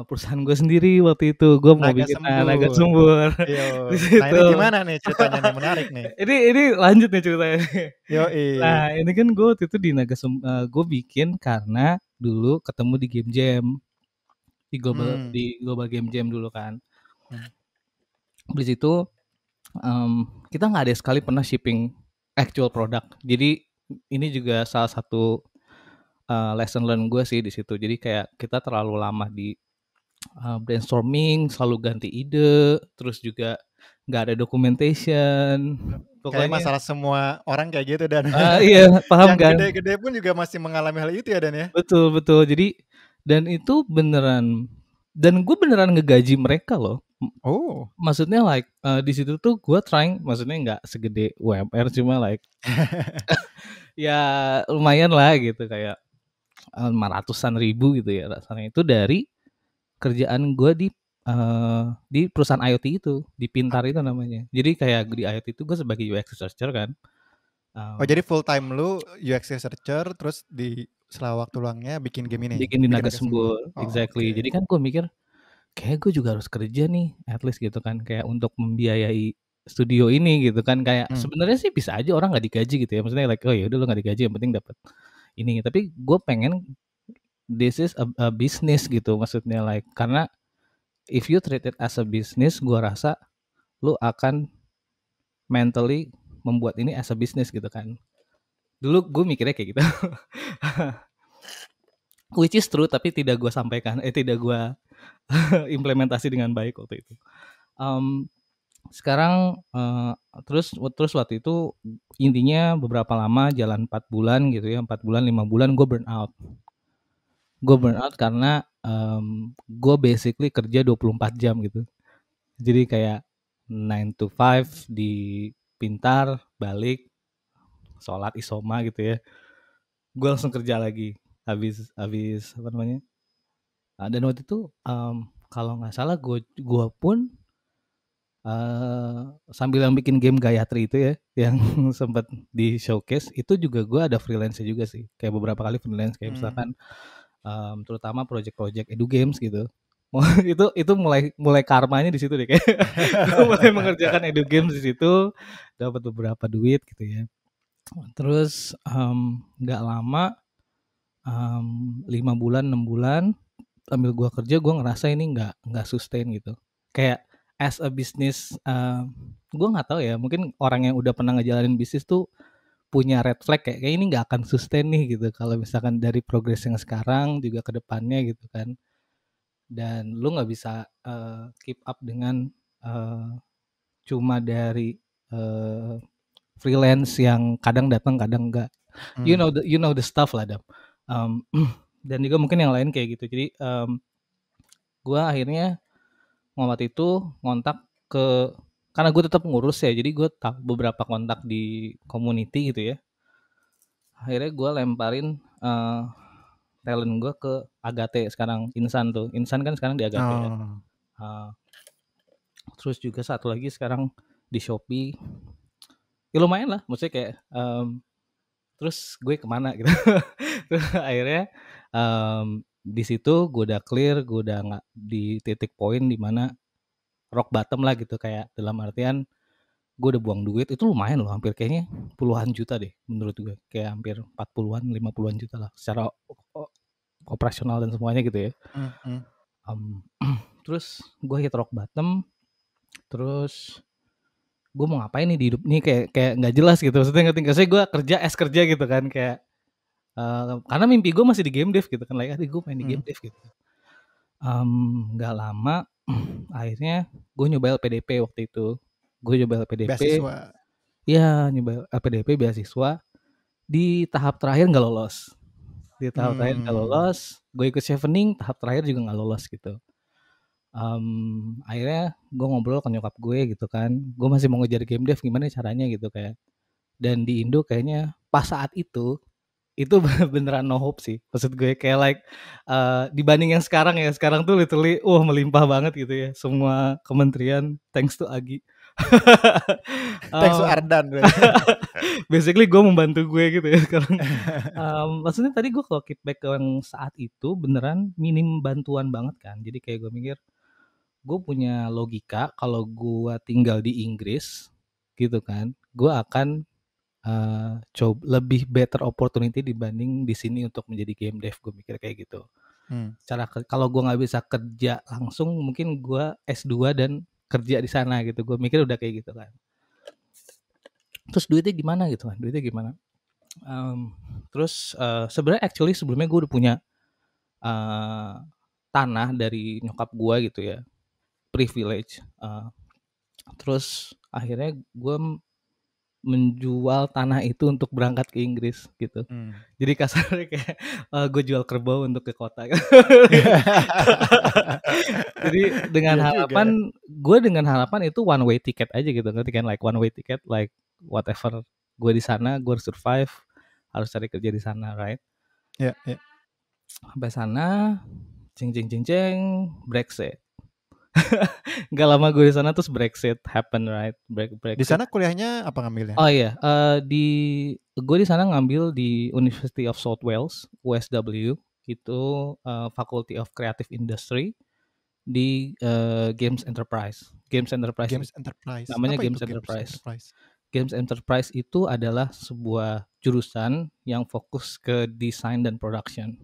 S2: perusahaan gue sendiri waktu itu. Gue mau
S1: Naga
S2: bikin Naga
S1: Sembur.
S2: Sembur.
S1: Yo.
S2: Di
S1: Nah ini
S2: situ.
S1: gimana nih ceritanya nih, menarik nih.
S2: Ini lanjut nih ceritanya.
S1: Yoi.
S2: Nah ini kan gue waktu itu di gue bikin karena dulu ketemu di Game Jam, di global Game Jam dulu kan. Di situ kita nggak ada sekali pernah shipping actual product. Jadi ini juga salah satu lesson learn gue sih di situ. Jadi kayak kita terlalu lama di brainstorming, selalu ganti ide, terus juga nggak ada documentation.
S1: Kayak
S2: Pokoknya
S1: masalah semua orang kayak gitu Dan.
S2: iya paham
S1: Yang
S2: kan.
S1: gede-gede pun juga masih mengalami hal itu ya Dan ya.
S2: Betul. Jadi dan itu beneran, dan gue beneran ngegaji mereka loh.
S1: Oh.
S2: Maksudnya like di situ tuh gue trying, maksudnya nggak segede UMR, cuma like ya lumayan lah gitu, kayak 500-an ribu gitu ya rasanya. Itu dari kerjaan gue di perusahaan IoT itu, di Pintar itu namanya. Jadi kayak di IoT itu gue sebagai UX researcher kan.
S1: Oh jadi full time lu UX researcher, terus di sela waktu luangnya bikin game ini,
S2: bikin di Naga
S1: Sembur.
S2: Sembur,
S1: Oh,
S2: exactly. Jadi kan gue mikir kayak gue juga harus kerja nih, at least gitu kan, kayak untuk membiayai studio ini gitu kan. Kayak sebenarnya sih bisa aja orang nggak digaji gitu ya, maksudnya like oh ya udah lo nggak digaji yang penting dapat ini. Tapi gue pengen this is a business gitu, maksudnya like karena if you treat it as a business, gue rasa lu akan mentally membuat ini as a business gitu kan. Dulu gue mikirnya kayak gitu. Which is true, tapi tidak gue sampaikan, tidak gue implementasi dengan baik waktu itu. Sekarang terus waktu itu intinya beberapa lama jalan 4 bulan gitu ya, 4 bulan, 5 bulan gue burn out. Gue burn out karena gue basically kerja 24 jam gitu. Jadi kayak 9 to 5 di Pintar, balik, sholat isoma gitu ya. Gue langsung kerja lagi. Habis apa namanya? Dan waktu itu kalau nggak salah gue pun sambil yang bikin game Gayatri itu ya, yang sempat di showcase itu juga gue ada freelance juga sih. Kayak beberapa kali freelance kayak misalkan terutama project-project edu games gitu. Itu mulai karmanya di situ deh kayak gue mulai mengerjakan edu games di situ, dapat beberapa duit gitu ya. Terus nggak lama 5 bulan 6 bulan sambil gue kerja gue ngerasa ini nggak sustain gitu. Kayak as a business, gue nggak tahu ya, mungkin orang yang udah pernah ngejalanin bisnis tuh punya red flag kayak ini nggak akan sustain nih gitu. Kalau misalkan dari progres yang sekarang juga ke depannya gitu kan. Dan lu nggak bisa keep up dengan cuma dari freelance yang kadang datang kadang enggak. You know the stuff lah, Dam. Um, dan juga mungkin yang lain kayak gitu. Jadi gue akhirnya waktu itu ngontak ke, karena gue tetap ngurus ya, jadi gue beberapa kontak di community gitu ya. Akhirnya gue lemparin talent gue ke Agate sekarang, Insan tuh. Insan kan sekarang di Agate ya. Terus juga satu lagi sekarang di Shopee. Ya lumayan lah, maksudnya kayak terus gue kemana gitu. Terus akhirnya di situ gue udah clear, gue udah nggak di titik poin di mana rock bottom lah gitu, kayak dalam artian gue udah buang duit itu lumayan loh, hampir kayaknya puluhan juta deh menurut gue, kayak hampir 40-an 50-an juta lah secara operasional dan semuanya gitu ya. Terus gue hit rock bottom, terus gue mau ngapain nih di hidup nih, kayak nggak jelas gitu, maksudnya ngerti nggak sih, gue kerja gitu kan, kayak karena mimpi gue masih di game dev gitu kan, like gue main di game dev gitu. Nggak lama akhirnya gue nyoba LPDP waktu itu. Gue nyoba LPDP.
S1: Beasiswa.
S2: Iya, nyoba LPDP beasiswa. Di tahap terakhir nggak lolos. Gue ikut Chevening, tahap terakhir juga nggak lolos gitu. Akhirnya gue ngobrol ke nyokap gue gitu kan. Gue masih mau ngejar game dev, gimana caranya gitu kayak. Dan di Indo kayaknya pas saat itu beneran no hope sih. Maksud gue kayak like dibanding yang sekarang ya, sekarang tuh literally melimpah banget gitu ya. Semua kementerian thanks to Agi.
S1: Thanks to Ardan.
S2: Basically gue membantu gue gitu ya sekarang. Maksudnya tadi gue kalau keep back ke yang saat itu beneran minim bantuan banget kan. Jadi kayak gue mikir, gue punya logika kalau gue tinggal di Inggris gitu kan, gue akan coba lebih better opportunity dibanding di sini untuk menjadi game dev, gue mikir kayak gitu. Kalau gue nggak bisa kerja langsung, mungkin gue S2 dan kerja di sana gitu. Gue mikir udah kayak gitu kan. Terus duitnya gimana gitu kan? Terus sebenarnya actually sebelumnya gue udah punya tanah dari nyokap gue gitu ya, privilege. Terus akhirnya gue menjual tanah itu untuk berangkat ke Inggris gitu. Jadi kasarnya kayak gue jual kerbau untuk ke kota. Jadi dengan harapan itu one way ticket aja gitu, ngerti kan, like one way ticket, like whatever gue di sana gue harus survive, harus cari kerja di sana, right?
S1: Ya.
S2: Sampai sana, cing Brexit. Gak lama gue di sana terus Brexit happen, right? Brexit.
S1: Di sana kuliahnya apa ngambilnya?
S2: Oh iya, gue di sana ngambil di University of South Wales, USW, itu Faculty of Creative Industry di Games Enterprise. Namanya
S1: Apa
S2: Games
S1: itu
S2: Enterprise.
S1: Enterprise?
S2: Games Enterprise itu adalah sebuah jurusan yang fokus ke desain dan production.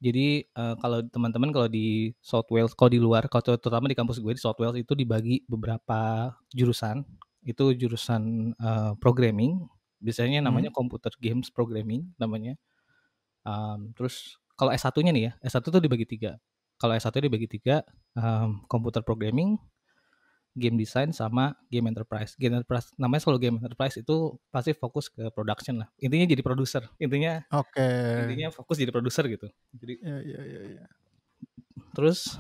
S2: Jadi kalau teman-teman kalau di South Wales, kalau di luar, kalau terutama di kampus gue di South Wales itu dibagi beberapa jurusan. Itu jurusan programming, biasanya namanya computer games programming namanya. Terus kalau S1-nya nih ya, S1 tuh dibagi 3. Kalau S1 dibagi 3, computer programming, game design sama game enterprise. Game enterprise namanya selalu game enterprise itu pasti fokus ke production lah. Intinya jadi produser.
S1: Oke.
S2: Intinya fokus jadi produser gitu. Jadi
S1: Ya, ya, ya, ya.
S2: terus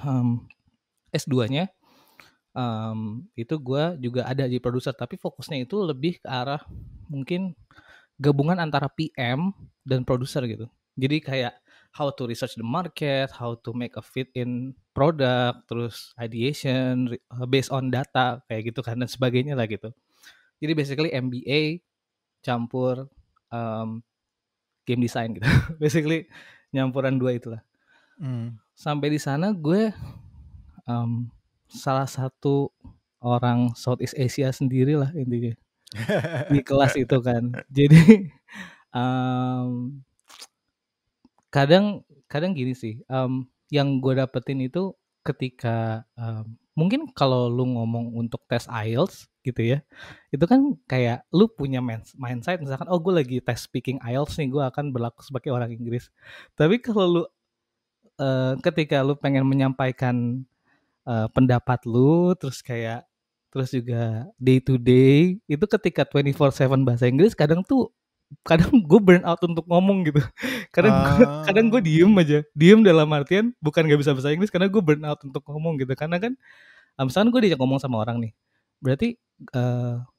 S2: S2-nya itu gue juga ada di produser, tapi fokusnya itu lebih ke arah mungkin gabungan antara PM dan produser gitu. Jadi kayak how to research the market, how to make a fit in product, terus ideation based on data kayak gitu kan dan sebagainya lah gitu. Jadi basically MBA campur game design gitu. Basically nyampuran dua itulah. Sampai di sana gue salah satu orang Southeast Asia sendiri lah intinya di kelas itu kan. Jadi kadang gini sih, yang gue dapetin itu ketika mungkin kalau lu ngomong untuk tes IELTS gitu ya, itu kan kayak lu punya mindset misalkan, oh gue lagi tes speaking IELTS nih, gue akan berlaku sebagai orang Inggris. Tapi kalau lu ketika lu pengen menyampaikan pendapat lu, terus juga day to day, itu ketika 24/7 bahasa Inggris kadang gue burn out untuk ngomong gitu. Kadang gue diem aja, diem dalam artian bukan gak bisa bahasa Inggris karena gue burn out untuk ngomong gitu. Karena kan misalkan gue diajak ngomong sama orang nih, berarti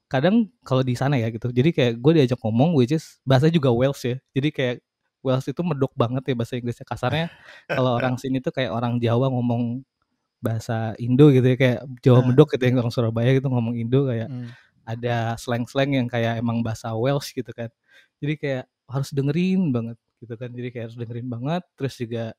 S2: kadang kalau di sana ya gitu, jadi kayak gue diajak ngomong which is bahasa juga Wales ya, jadi kayak Wales itu medok banget ya bahasa Inggrisnya. Kasarnya kalau orang sini tuh kayak orang Jawa ngomong bahasa Indo gitu ya, kayak Jawa medok gitu yang orang Surabaya gitu ngomong Indo, kayak ada slang-slang yang kayak emang bahasa Welsh gitu kan. Jadi kayak harus dengerin banget gitu kan. Jadi kayak harus dengerin banget. Terus juga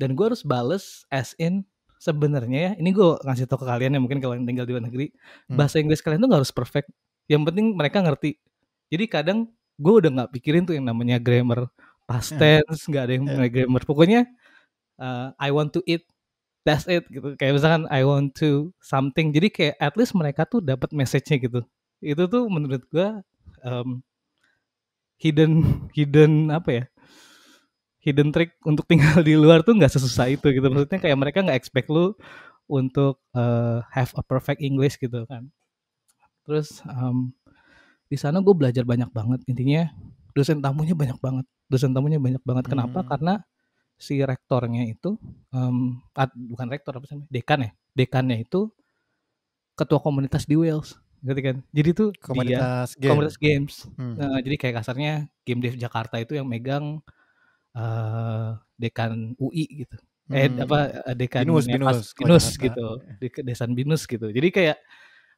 S2: dan gue harus bales as in sebenarnya ya. Ini gue ngasih tau ke kalian ya, mungkin kalau yang tinggal di luar negeri, bahasa Inggris kalian tuh nggak harus perfect. Yang penting mereka ngerti. Jadi kadang gue udah nggak pikirin tuh yang namanya grammar past tense, nggak ada yang namanya grammar. Pokoknya I want to eat, that's it gitu. Kayak misalkan I want to something. Jadi kayak at least mereka tuh dapat message-nya gitu. Itu tuh menurut gue hidden apa ya? Hidden trick untuk tinggal di luar tuh nggak sesusah itu gitu. Maksudnya kayak mereka nggak expect lu untuk have a perfect English gitu kan. Terus di sana gue belajar banyak banget. Intinya dosen tamunya banyak banget. Kenapa? Karena si rektornya itu bukan rektor apa sih, dekan ya. Dekannya itu ketua komunitas di Wales, gitu kan. Jadi tuh
S1: Komunitas
S2: komunitas games.
S1: Hmm.
S2: Jadi kayak kasarnya Game Dev Jakarta itu yang megang dekan UI gitu.
S1: Binus
S2: Dekannya pas
S1: kalau
S2: Binus
S1: Jakarta.
S2: gitu, desan Binus gitu. Jadi kayak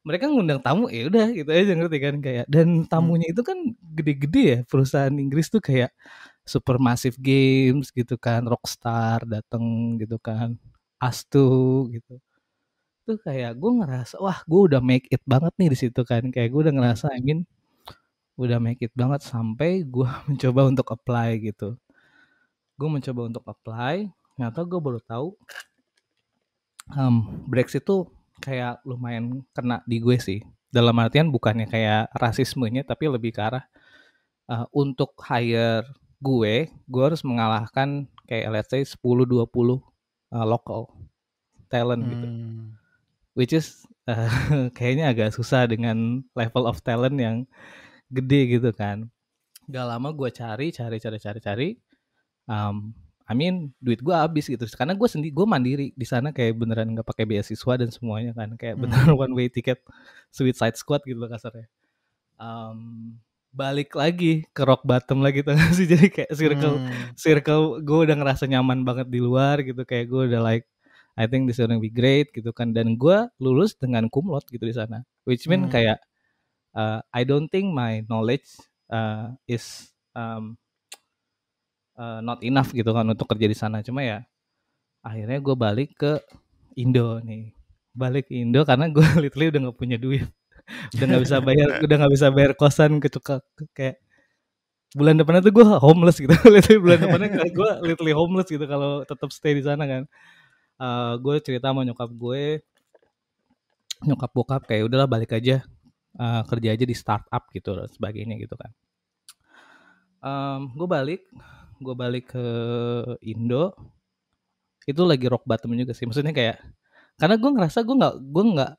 S2: mereka ngundang tamu ya udah gitu aja, ngerti kan, kayak dan tamunya itu kan gede-gede ya, perusahaan Inggris tuh kayak Supermassive Games gitu kan, Rockstar dateng gitu kan, Astu gitu. Tuh kayak gue ngerasa wah gue udah make it banget nih di situ kan, kayak gue udah ngerasa udah make it banget sampai gue mencoba untuk apply gitu. Gue mencoba untuk apply, ternyata gue baru tahu Brexit tuh kayak lumayan kena di gue sih. Dalam artian bukannya kayak rasismenya, tapi lebih ke arah untuk hire gue harus mengalahkan kayak let's say 10-20 local talent gitu. Which is kayaknya agak susah dengan level of talent yang gede gitu kan. Gak lama gue cari. I mean duit gue habis gitu. Karena gue mandiri di sana, kayak beneran nggak pakai beasiswa dan semuanya kan. Kayak beneran one way ticket Suicide Squad gitu loh kasarnya. Balik lagi ke rock bottom lagi tuh sih. Jadi kayak circle gue udah ngerasa nyaman banget di luar gitu. Kayak gue udah like I think this is gonna be great gitu kan. Dan gue lulus dengan cum laude gitu di sana. Which mean kayak I don't think my knowledge is not enough gitu kan untuk kerja di sana. Cuma ya akhirnya gue balik ke Indo nih. Balik ke Indo karena gue literally udah nggak punya duit. udah nggak bisa bayar kosan kayak bulan depannya tuh gue homeless gitu. Bulan depannya gue literally homeless gitu kalau tetap stay di sana kan. Gue cerita sama nyokap bokap kayak udahlah balik aja, kerja aja di startup gitu dan sebagainya gitu kan. Gue balik ke Indo itu lagi rock bottom juga sih, maksudnya kayak karena gue ngerasa gue nggak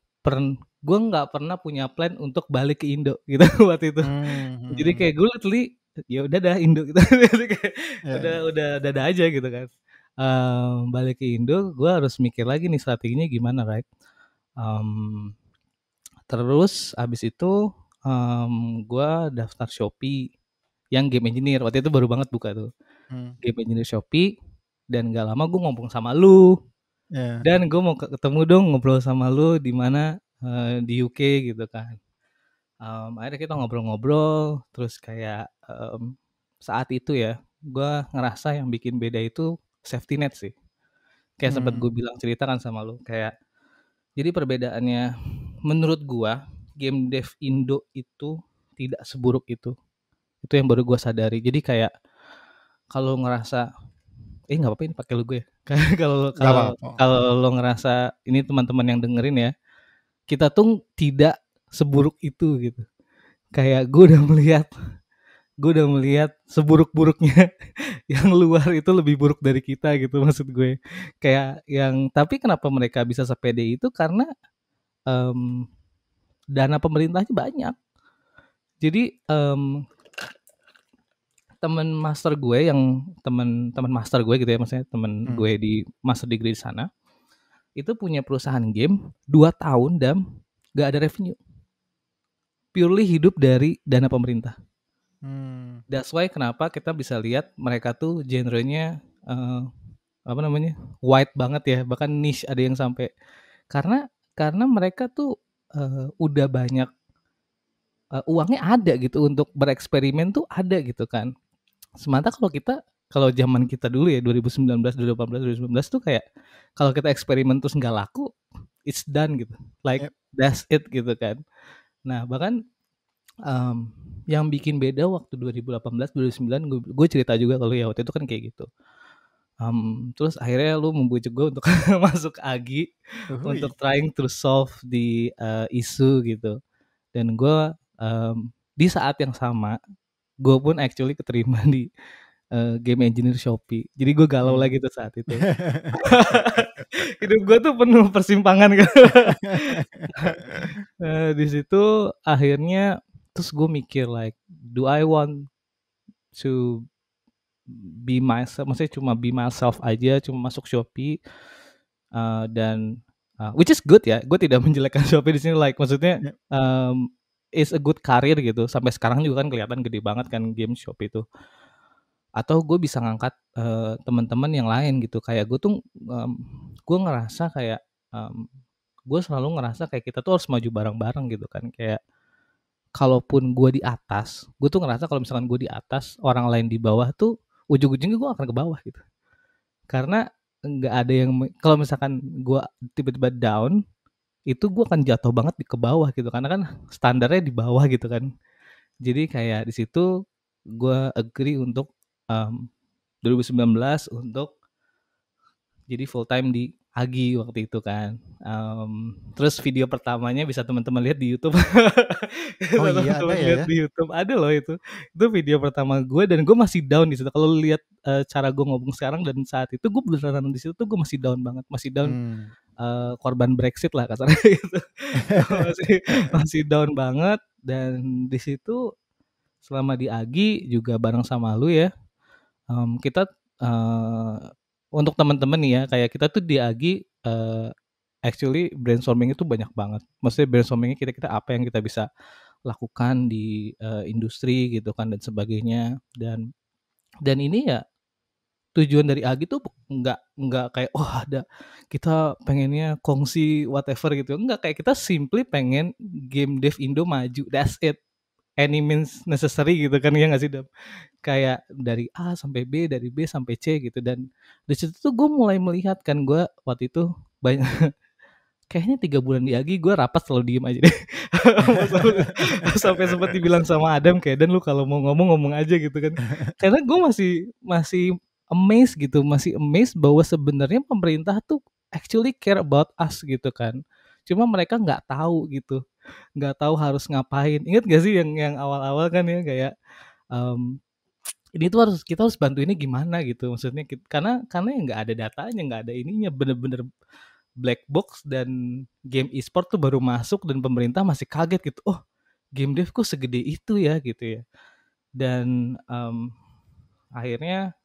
S2: gue nggak pernah punya plan untuk balik ke Indo gitu waktu itu. Jadi kayak gue literally ya udah dah Indo gitu. Jadi kayak
S1: Ya, ya.
S2: udah dada aja gitu kan. Balik ke Indo, gue harus mikir lagi nih strateginya gimana, right? Terus abis itu gue daftar Shopee yang game engineer. Waktu itu baru banget buka tuh. Game engineer Shopee. Dan gak lama gue ngomong sama lu.
S1: Ya.
S2: Dan gue mau ketemu dong ngobrol sama lu di mana di UK gitu kan. Akhirnya kita ngobrol-ngobrol. Terus kayak saat itu ya, gue ngerasa yang bikin beda itu safety net sih. Kayak sempat gue bilang cerita kan sama lu. Kayak jadi perbedaannya menurut gue game dev Indo itu tidak seburuk itu. Itu yang baru gue sadari. Jadi kayak kalau ngerasa nggak apa-apa ini pakai logo ya. kalau
S1: Nggak
S2: kalau
S1: apa-apa.
S2: kalau lo ngerasa ini teman-teman yang dengerin ya, kita tuh tidak seburuk itu gitu. Kayak gue udah melihat seburuk-buruknya yang luar itu lebih buruk dari kita gitu maksud gue. Kayak yang tapi kenapa mereka bisa sepede itu karena dana pemerintahnya banyak. Jadi teman master gue teman master gue gitu ya, maksudnya teman gue di master degree di sana itu punya perusahaan game 2 tahun dan gak ada revenue, purely hidup dari dana pemerintah. That's why kenapa kita bisa lihat mereka tuh genrenya white banget ya, bahkan niche ada yang sampai karena mereka tuh udah banyak uangnya ada gitu untuk bereksperimen tuh ada gitu kan. Sementara kalau zaman kita dulu ya 2019, 2018, 2019 tuh kayak kalau kita eksperimen terus nggak laku, it's done gitu. Like that's it gitu kan. Nah bahkan yang bikin beda waktu 2018, 2009 gue cerita juga kalau ya waktu itu kan kayak gitu. Terus akhirnya lu membujuk gue untuk masuk AGI untuk trying to solve the isu gitu. Dan gue di saat yang sama gue pun actually keterima di game engineer Shopee. Jadi gue galau lagi tuh saat itu. Hidup gue tuh penuh persimpangan kan. Di situ akhirnya terus gue mikir like, do I want to be myself? Maksudnya cuma be myself aja, cuma masuk Shopee dan which is good ya. Gue tidak menjelekkan Shopee di sini, like maksudnya is a good career gitu. Sampai sekarang juga kan kelihatan gede banget kan game Shopee itu. Atau gue bisa ngangkat teman-teman yang lain gitu. Kayak gue tuh gue ngerasa kayak gue selalu ngerasa kayak kita tuh harus maju bareng-bareng gitu kan. Kayak kalaupun gue di atas, gue tuh ngerasa kalau misalkan gue di atas, orang lain di bawah tuh ujung-ujungnya gue akan ke bawah gitu. Karena nggak ada yang kalau misalkan gue tiba-tiba down, itu gue akan jatuh banget ke bawah gitu. Karena kan standarnya di bawah gitu kan. Jadi kayak di situ gue agree untuk 2019 untuk jadi full time di AGI waktu itu kan. Terus video pertamanya bisa teman-teman lihat di YouTube.
S1: Oh iya ada ya,
S2: Lihat di YouTube ada loh itu. Itu video pertama gue dan gue masih down di situ. Kalau lihat cara gue ngomong sekarang dan saat itu gue beneran di situ tuh gue masih down banget, masih down korban Brexit lah kasarnya gitu. masih down banget dan di situ selama di AGI juga bareng sama lu ya. Kita untuk teman-teman nih ya, kayak kita tuh di AGI actually brainstorming itu banyak banget. Maksudnya brainstormingnya kita apa yang kita bisa lakukan di industri gitu kan dan sebagainya. Dan ini ya tujuan dari AGI tuh nggak kayak ada kita pengennya kongsi whatever gitu. Enggak, kayak kita simply pengen game dev Indo maju. That's it. Any means necessary gitu kan ya nggak sih Dam? Kayak dari A sampai B, dari B sampai C gitu dan di situ tuh gue mulai melihat kan gue waktu itu banyak kayaknya 3 bulan di AGI gue rapat selalu diem aja deh. sampai sempat dibilang sama Adam kayak dan lu kalau mau ngomong aja gitu kan. Karena gue masih masih amazed bahwa sebenarnya pemerintah tuh actually care about us gitu kan. Cuma mereka nggak tahu gitu, nggak tahu harus ngapain. Ingat gak sih yang awal-awal kan ya kayak ini tuh kita harus bantu ini gimana gitu maksudnya karena ya nggak ada datanya, nggak ada ininya, bener-bener black box dan game e-sport tuh baru masuk dan pemerintah masih kaget gitu. Oh, game dev kok segede itu ya gitu ya. Dan akhirnya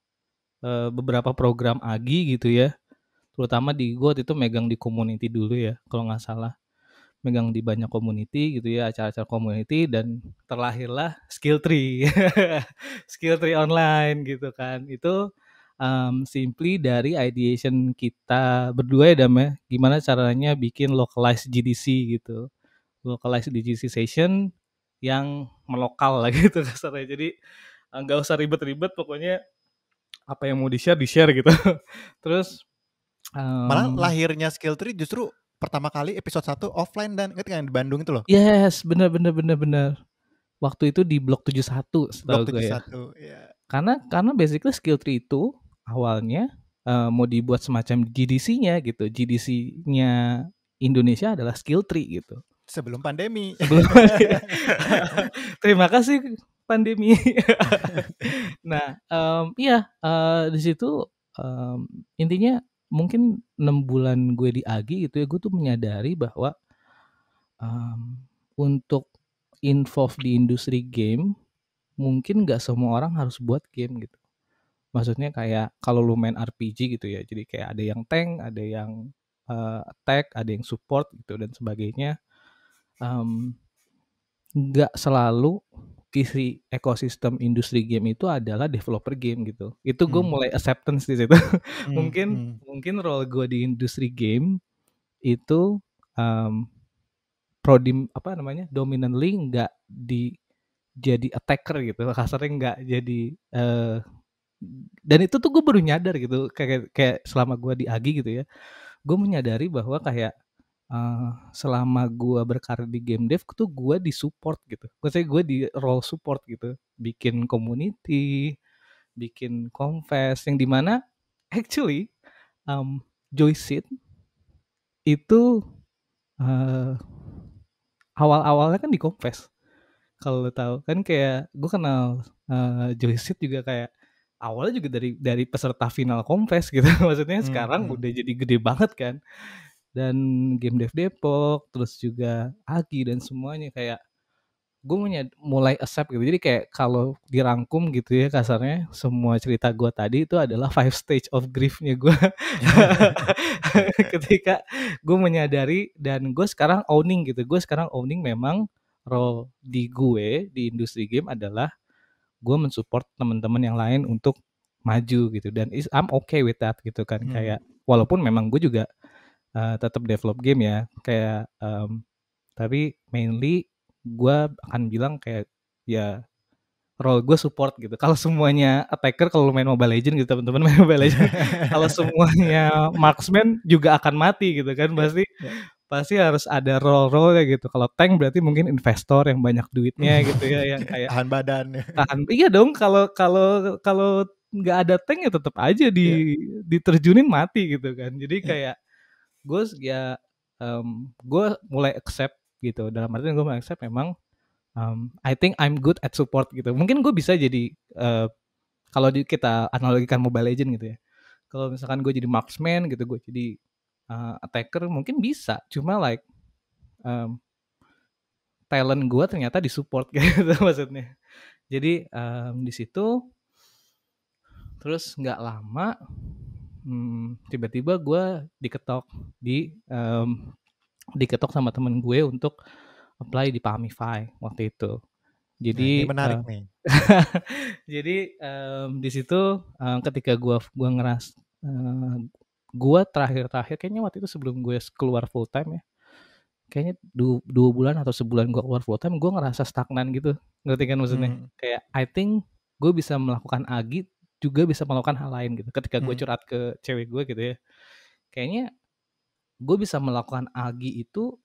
S2: beberapa program AGI gitu ya, terutama di gue waktu itu megang di community dulu ya kalau nggak salah, megang di banyak community gitu ya, acara-acara community, dan terlahirlah Skill Tree. Skill Tree online gitu kan. Itu simply dari ideation kita berdua ya Dam ya, gimana caranya bikin localized GDC gitu, localized GDC session yang melokal lah gitu kasarnya. Jadi nggak usah ribet-ribet, pokoknya apa yang mau di share gitu. Terus
S1: Malah lahirnya Skill Tree justru pertama kali episode 1 offline, dan inget kan di Bandung itu loh.
S2: yes, bener. Waktu itu di Blok 71
S1: Blok
S2: setahu gue ya.
S1: 71 ya.
S2: Karena basically Skill Tree itu awalnya mau dibuat semacam GDC-nya gitu. GDC-nya Indonesia adalah Skill Tree gitu.
S1: Sebelum pandemi.
S2: Terima kasih pandemi. Nah, iya, di situ intinya mungkin 6 bulan gue di AGI gitu ya, gue tuh menyadari bahwa untuk involve di industri game, mungkin nggak semua orang harus buat game gitu. Maksudnya kayak kalau lu main RPG gitu ya, jadi kayak ada yang tank, ada yang attack, ada yang support gitu dan sebagainya. Nggak selalu isi ekosistem industri game itu adalah developer game gitu. Itu gue mulai acceptance di situ. mungkin role gue di industri game itu dominantly nggak jadi attacker gitu, kasarnya nggak jadi dan itu tuh gue baru nyadar gitu, kayak selama gue di AGI gitu ya, gue menyadari bahwa kayak selama gue berkarir di game dev tuh gue di support gitu, maksudnya gue di role support gitu, bikin community, bikin confess yang dimana actually Joyseed itu awal-awalnya kan di confess. Kalau lo tahu kan, kayak gue kenal Joyseed juga kayak awalnya juga dari peserta final confess gitu. Maksudnya sekarang udah jadi gede banget kan. Dan Game Dev Depok, terus juga Agi dan semuanya, kayak gue mulai accept gitu. Jadi kayak kalau dirangkum gitu ya kasarnya, semua cerita gue tadi itu adalah 5 stage of grief-nya gue. Ketika gue menyadari dan gue sekarang owning gitu. Gue sekarang owning memang role di gue di industri game adalah gue mensupport teman-teman yang lain untuk maju gitu, dan I'm okay with that gitu kan. Kayak walaupun memang gue juga tetap develop game ya, kayak tapi mainly gue akan bilang kayak ya role gue support gitu. Kalau semuanya attacker, kalau main Mobile Legends gitu, teman-teman main Mobile Legends, kalau semuanya marksman juga akan mati gitu kan. Pasti harus ada role-role gitu. Kalau tank berarti mungkin investor yang banyak duitnya gitu ya, yang kayak
S1: tahan badan.
S2: iya dong, kalau nggak ada tank ya tetap aja diterjunin mati gitu kan. Jadi kayak gue ya gue mulai accept gitu, dalam artian gue mulai accept memang I think I'm good at support gitu. Mungkin gue bisa jadi kalau kita analogikan Mobile Legends gitu ya, kalau misalkan gue jadi marksman gitu, gue jadi attacker mungkin bisa, cuma like talent gue ternyata di support gitu maksudnya. Jadi di situ terus nggak lama tiba-tiba gue diketok sama temen gue untuk apply di Pamify waktu itu.
S1: Nah, ini
S2: Jadi
S1: menarik nih.
S2: jadi di situ ketika gue gue terakhir kayaknya waktu itu sebelum gue keluar full time ya, kayaknya 2 bulan atau sebulan gue keluar full time, gue ngerasa stagnan gitu, ngerti kan maksudnya? Kayak I think gue bisa melakukan AGI, juga bisa melakukan hal lain gitu. Ketika gue curhat ke cewek gue gitu ya, kayaknya gue bisa melakukan AGI itu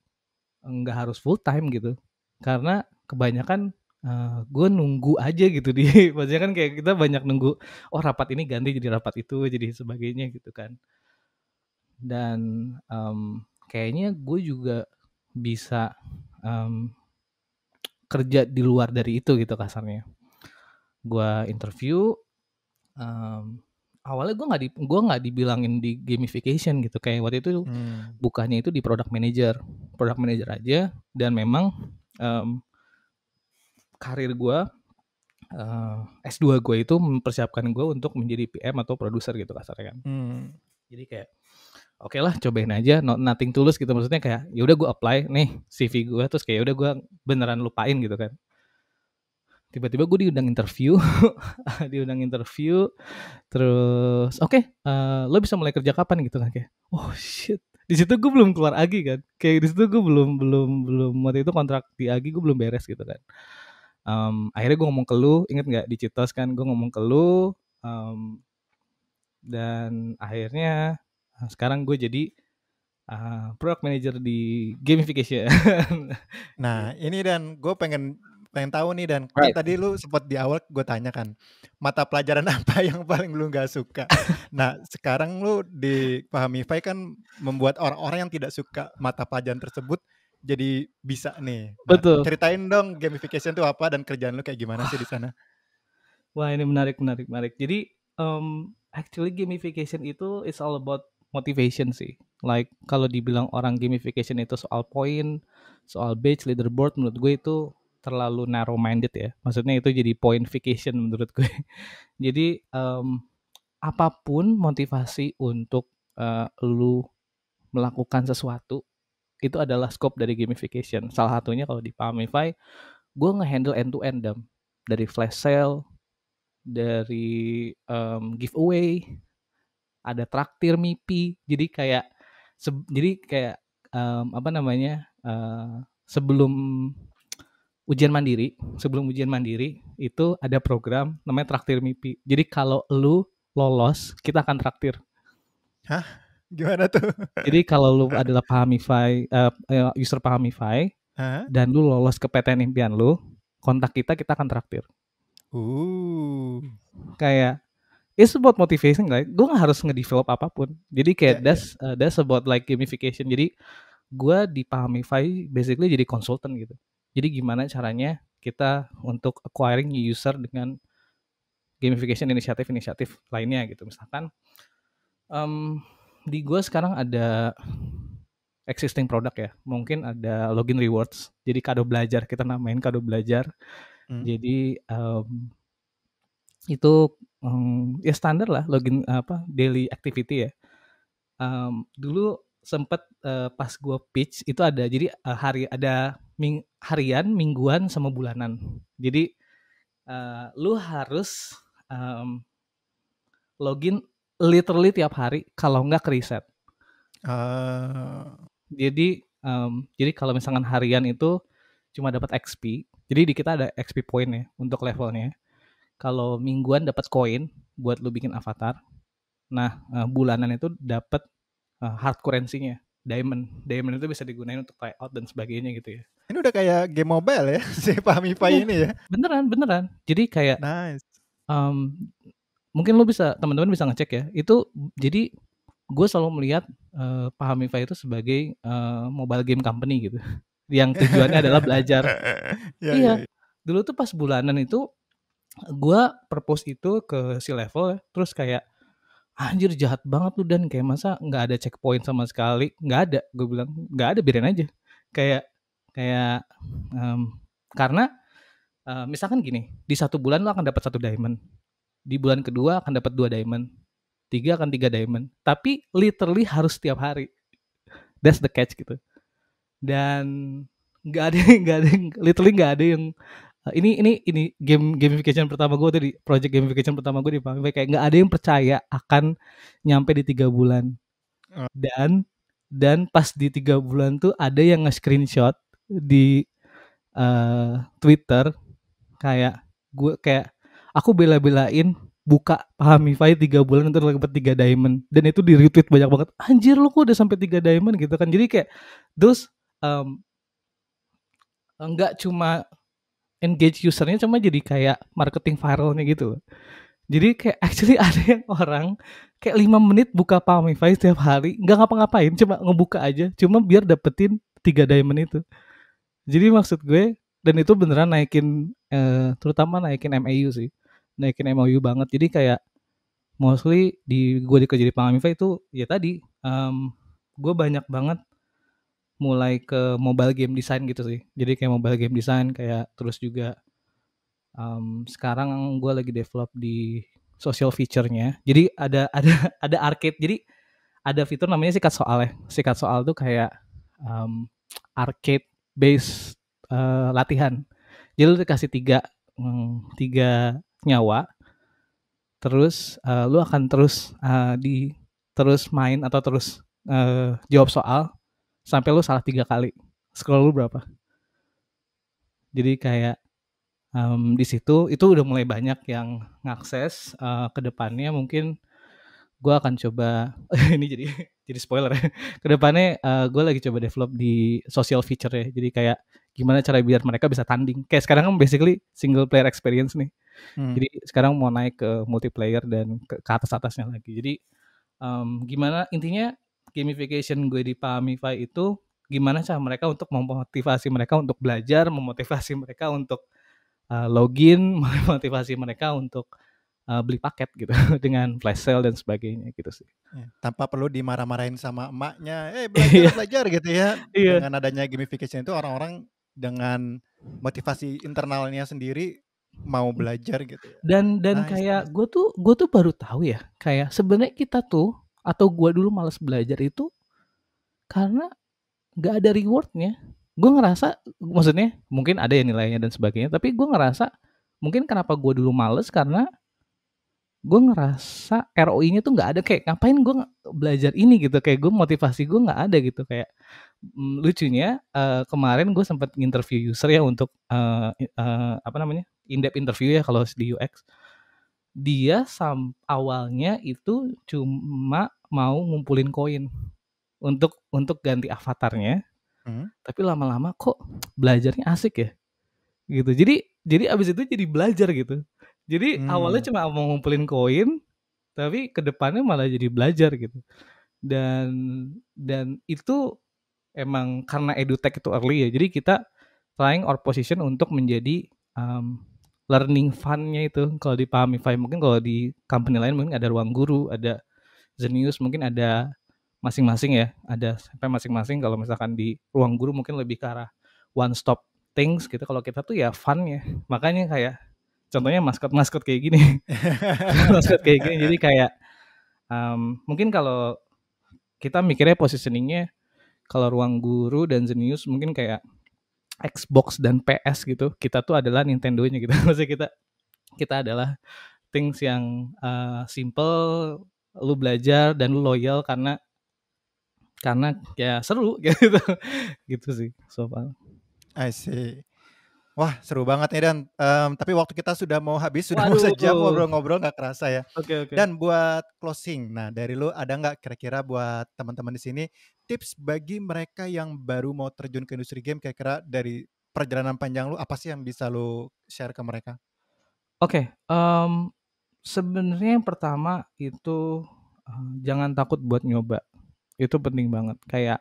S2: nggak harus full time gitu, karena kebanyakan gue nunggu aja gitu di maksudnya kan kayak kita banyak nunggu, oh rapat ini ganti jadi rapat itu, jadi sebagainya gitu kan. Dan kayaknya gue juga bisa kerja di luar dari itu gitu kasarnya. Gue interview, awalnya gue nggak dibilangin di gamification gitu, kayak waktu itu bukannya itu di product manager aja. Dan memang karir gue S2 gue itu mempersiapkan gue untuk menjadi PM atau produser gitu kasarnya kan. Jadi kayak oke lah, cobain aja, nothing tulus gitu, maksudnya kayak ya udah gue apply nih CV gue, terus kayak udah gue beneran lupain gitu kan. Tiba-tiba gue diundang interview terus oke, lo bisa mulai kerja kapan gitu kan, kayak oh shit, di situ gue belum keluar AGI kan, kayak di situ gue belum waktu itu kontrak di AGI gue belum beres gitu kan. Akhirnya gue ngomong ke lu, inget nggak di Citos kan, gue ngomong ke lu, dan akhirnya sekarang gue jadi product manager di gamification.
S1: Nah, ini Dan, gue pengen tahu nih Dan, kan
S2: Right.
S1: tadi lu sempat di awal gue tanya kan, mata pelajaran apa yang paling lu nggak suka? Nah, sekarang lu di Pahamify kan membuat orang-orang yang tidak suka mata pelajaran tersebut jadi bisa nih. Nah,
S2: Betul.
S1: ceritain dong gamification itu apa dan kerjaan lu kayak gimana sih di sana?
S2: Wah, ini menarik. Jadi actually gamification itu is all about motivation sih. Like kalau dibilang orang gamification itu soal poin, soal badge, leaderboard, menurut gue itu terlalu narrow minded ya. Maksudnya itu jadi pointification menurut gue. Jadi apapun motivasi untuk lu melakukan sesuatu itu adalah scope dari gamification. Salah satunya kalau di Pamify, gue nge-handle end to end dari flash sale, dari giveaway, ada traktir MIPI. Jadi kayak apa namanya, sebelum ujian mandiri itu ada program namanya traktir MIPI. Jadi kalau lu lolos, kita akan traktir.
S1: Hah? Gimana tuh?
S2: Jadi kalau lu adalah Pahamify, user Pahamify, dan lu lolos ke PTN impian lu, kontak kita akan traktir. Kayak it's about motivation, right? Gue gak harus nge-develop apapun. Jadi kayak that's about like gamification. Jadi gue di Pahamify basically jadi konsultan gitu. Jadi gimana caranya kita untuk acquiring new user dengan gamification inisiatif lainnya gitu. Misalkan di gue sekarang ada existing produk ya, mungkin ada login rewards, jadi kado belajar, kita namain kado belajar. Jadi itu ya standar lah login daily activity ya. Dulu sempet pas gue pitch itu ada, jadi harian, mingguan, sama bulanan. Jadi lu harus login literally tiap hari, kalau nggak ke reset. Jadi kalau misalkan harian itu cuma dapat XP, jadi di kita ada XP point ya untuk levelnya. Kalau mingguan dapat koin buat lu bikin avatar. Nah, bulanan itu dapat hard currency-nya, diamond. Diamond itu bisa digunain untuk tryout dan sebagainya gitu ya.
S1: Ini udah kayak game mobile ya, si Pahamify ini ya.
S2: Beneran. Jadi kayak
S1: nice.
S2: Mungkin lu teman-teman bisa ngecek ya. Itu jadi gue selalu melihat Pahamify itu sebagai mobile game company gitu, yang tujuannya adalah belajar. Iya. Dulu tuh pas bulanan itu gue propose itu ke si level ya, terus kayak anjir jahat banget lu Dan, kayak masa nggak ada checkpoint sama sekali? Nggak ada, gue bilang nggak ada, biarin aja. Kayak karena misalkan gini, di 1 bulan lu akan dapat 1 diamond, di bulan kedua akan dapat 2 diamond, 3 akan 3 diamond, tapi literally harus setiap hari. That's the catch gitu. Dan nggak ada literally nggak ada yang ini gamification pertama gue tuh, di project gamification pertama gue di Pamify, kayak nggak ada yang percaya akan nyampe di 3 bulan. Dan pas di 3 bulan tuh ada yang nge-screenshot di Twitter, kayak aku bela-belain buka Pahamify 3 bulan untuk dapat 3 diamond, dan itu di retweet banyak banget. Anjir lu kok udah sampai 3 diamond gitu kan. Jadi kayak those nggak cuma engage usernya, cuma jadi kayak marketing viralnya gitu. Jadi kayak actually ada yang orang kayak 5 menit buka Pahamify setiap hari, nggak ngapa-ngapain, cuma ngebuka aja, cuma biar dapetin 3 diamond itu. Jadi maksud gue, dan itu beneran naikin terutama naikin MAU sih, naikin MAU banget. Jadi kayak mostly gue kerja di Pamify itu ya tadi gue banyak banget mulai ke mobile game design gitu sih. Jadi kayak mobile game design kayak terus juga sekarang gue lagi develop di social feature-nya. Jadi ada ada arcade. Jadi ada fitur namanya sikat soal ya. Sikat soal tuh kayak arcade based latihan. Jadi lu dikasih tiga nyawa, terus lu akan terus main atau terus jawab soal sampai lu salah 3 kali. Scroll lu berapa? Jadi kayak di situ itu udah mulai banyak yang ngakses. Ke depannya mungkin gue akan coba ini jadi spoiler ya. Kedepannya gue lagi coba develop di social feature ya. Jadi kayak gimana cara biar mereka bisa tanding. Kayak sekarang kan basically single player experience nih. Jadi sekarang mau naik ke multiplayer dan ke atas-atasnya lagi. Jadi gimana intinya gamification gue di Pamify itu gimana cara mereka untuk memotivasi mereka untuk belajar, memotivasi mereka untuk login, memotivasi mereka untuk beli paket gitu dengan flash sale dan sebagainya gitu sih.
S1: Tanpa perlu dimarah-marahin sama emaknya,
S2: Iya.
S1: belajar gitu ya.
S2: Iya.
S1: Dengan adanya gamification itu orang-orang dengan motivasi internalnya sendiri mau belajar gitu ya.
S2: Dan
S1: Nice,
S2: kayak
S1: nice.
S2: gue tuh baru tahu ya, kayak sebenarnya kita tuh atau gue dulu malas belajar itu karena nggak ada rewardnya. Gue ngerasa, maksudnya mungkin ada ya nilainya dan sebagainya, tapi gue ngerasa mungkin kenapa gue dulu males karena gue ngerasa ROI-nya tuh nggak ada, kayak ngapain gue belajar ini gitu, kayak gue motivasi gue nggak ada gitu. Kayak lucunya kemarin gue sempat interview user ya untuk apa namanya in-depth interview ya kalau di UX. Dia awalnya itu cuma mau ngumpulin koin untuk ganti avatarnya, tapi lama-lama kok belajarnya asik ya gitu. Jadi abis itu jadi belajar gitu. Jadi awalnya cuma mau ngumpulin koin, tapi kedepannya malah jadi belajar gitu. Dan itu emang karena edutech itu early ya. Jadi kita trying our position untuk menjadi learning fund-nya itu. Kalau di Pamify, mungkin kalau di company lain mungkin ada Ruang Guru, ada Zenius, mungkin ada masing-masing ya. Ada sampai masing-masing. Kalau misalkan di Ruang Guru mungkin lebih ke arah one stop things gitu. Kalau kita tuh ya fun-nya. Makanya kayak contohnya maskot kayak gini. Maskot kayak gini. Jadi kayak mungkin kalau kita mikirnya positioningnya kalau Ruang Guru dan Zenius mungkin kayak Xbox dan PS gitu, kita tuh adalah Nintendo-nya gitu. Maksudnya kita adalah things yang simple, lu belajar dan lu loyal karena ya seru gitu. Gitu sih so far.
S1: I see. Wah, seru banget nih Dan. Tapi waktu kita sudah mau habis, sudah mau
S2: Waduh.
S1: sejam ngobrol-ngobrol nggak kerasa ya.
S2: Oke.
S1: Dan buat closing, nah dari lu ada nggak kira-kira buat teman-teman di sini tips bagi mereka yang baru mau terjun ke industri game, kira-kira dari perjalanan panjang lu apa sih yang bisa lu share ke mereka?
S2: Oke, sebenarnya yang pertama itu jangan takut buat nyoba. Itu penting banget. Kayak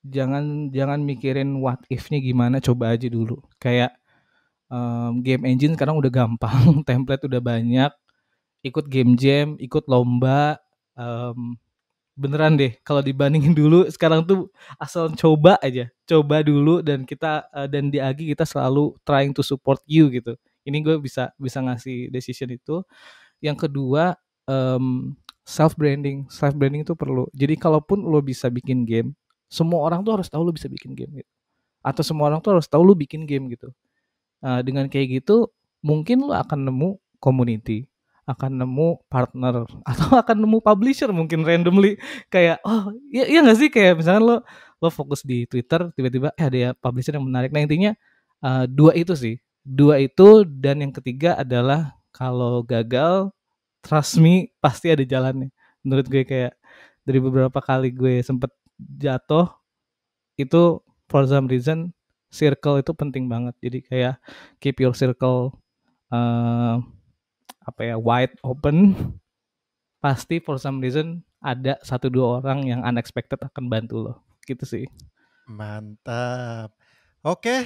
S2: jangan mikirin what if-nya gimana, coba aja dulu. Kayak game engine sekarang udah gampang, template udah banyak, ikut game jam, ikut lomba, beneran deh kalau dibandingin dulu sekarang tuh asal coba dulu dan kita dan di Agi kita selalu trying to support you gitu. Ini gue bisa ngasih decision itu. Yang kedua self branding itu perlu. Jadi kalaupun lo bisa bikin game, semua orang tuh harus tahu lo bisa bikin game gitu. Atau semua orang tuh harus tahu lo bikin game gitu. Dengan kayak gitu mungkin lo akan nemu community, akan nemu partner, atau akan nemu publisher mungkin randomly. Kayak iya nggak sih, kayak misalkan lo fokus di Twitter, tiba-tiba ada ya publisher yang menarik. Nah intinya dua itu, dan yang ketiga adalah kalau gagal, trust me, pasti ada jalannya. Menurut gue kayak dari beberapa kali gue sempet jatuh itu for some reason circle itu penting banget. Jadi kayak keep your circle wide open. Pasti for some reason ada 1-2 orang yang unexpected akan bantu lo. Gitu sih.
S1: Mantap. Oke,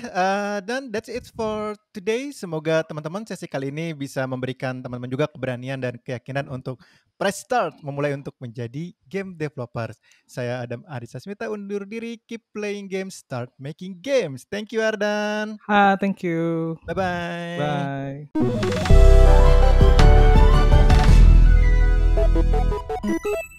S1: dan that's it for today. Semoga teman-teman sesi kali ini bisa memberikan teman-teman juga keberanian dan keyakinan untuk press start, memulai untuk menjadi game developers. Saya Adam Arisa Smita undur diri, keep playing games, start making games. Thank you Ardan.
S2: Thank you.
S1: Bye-bye.
S2: Bye.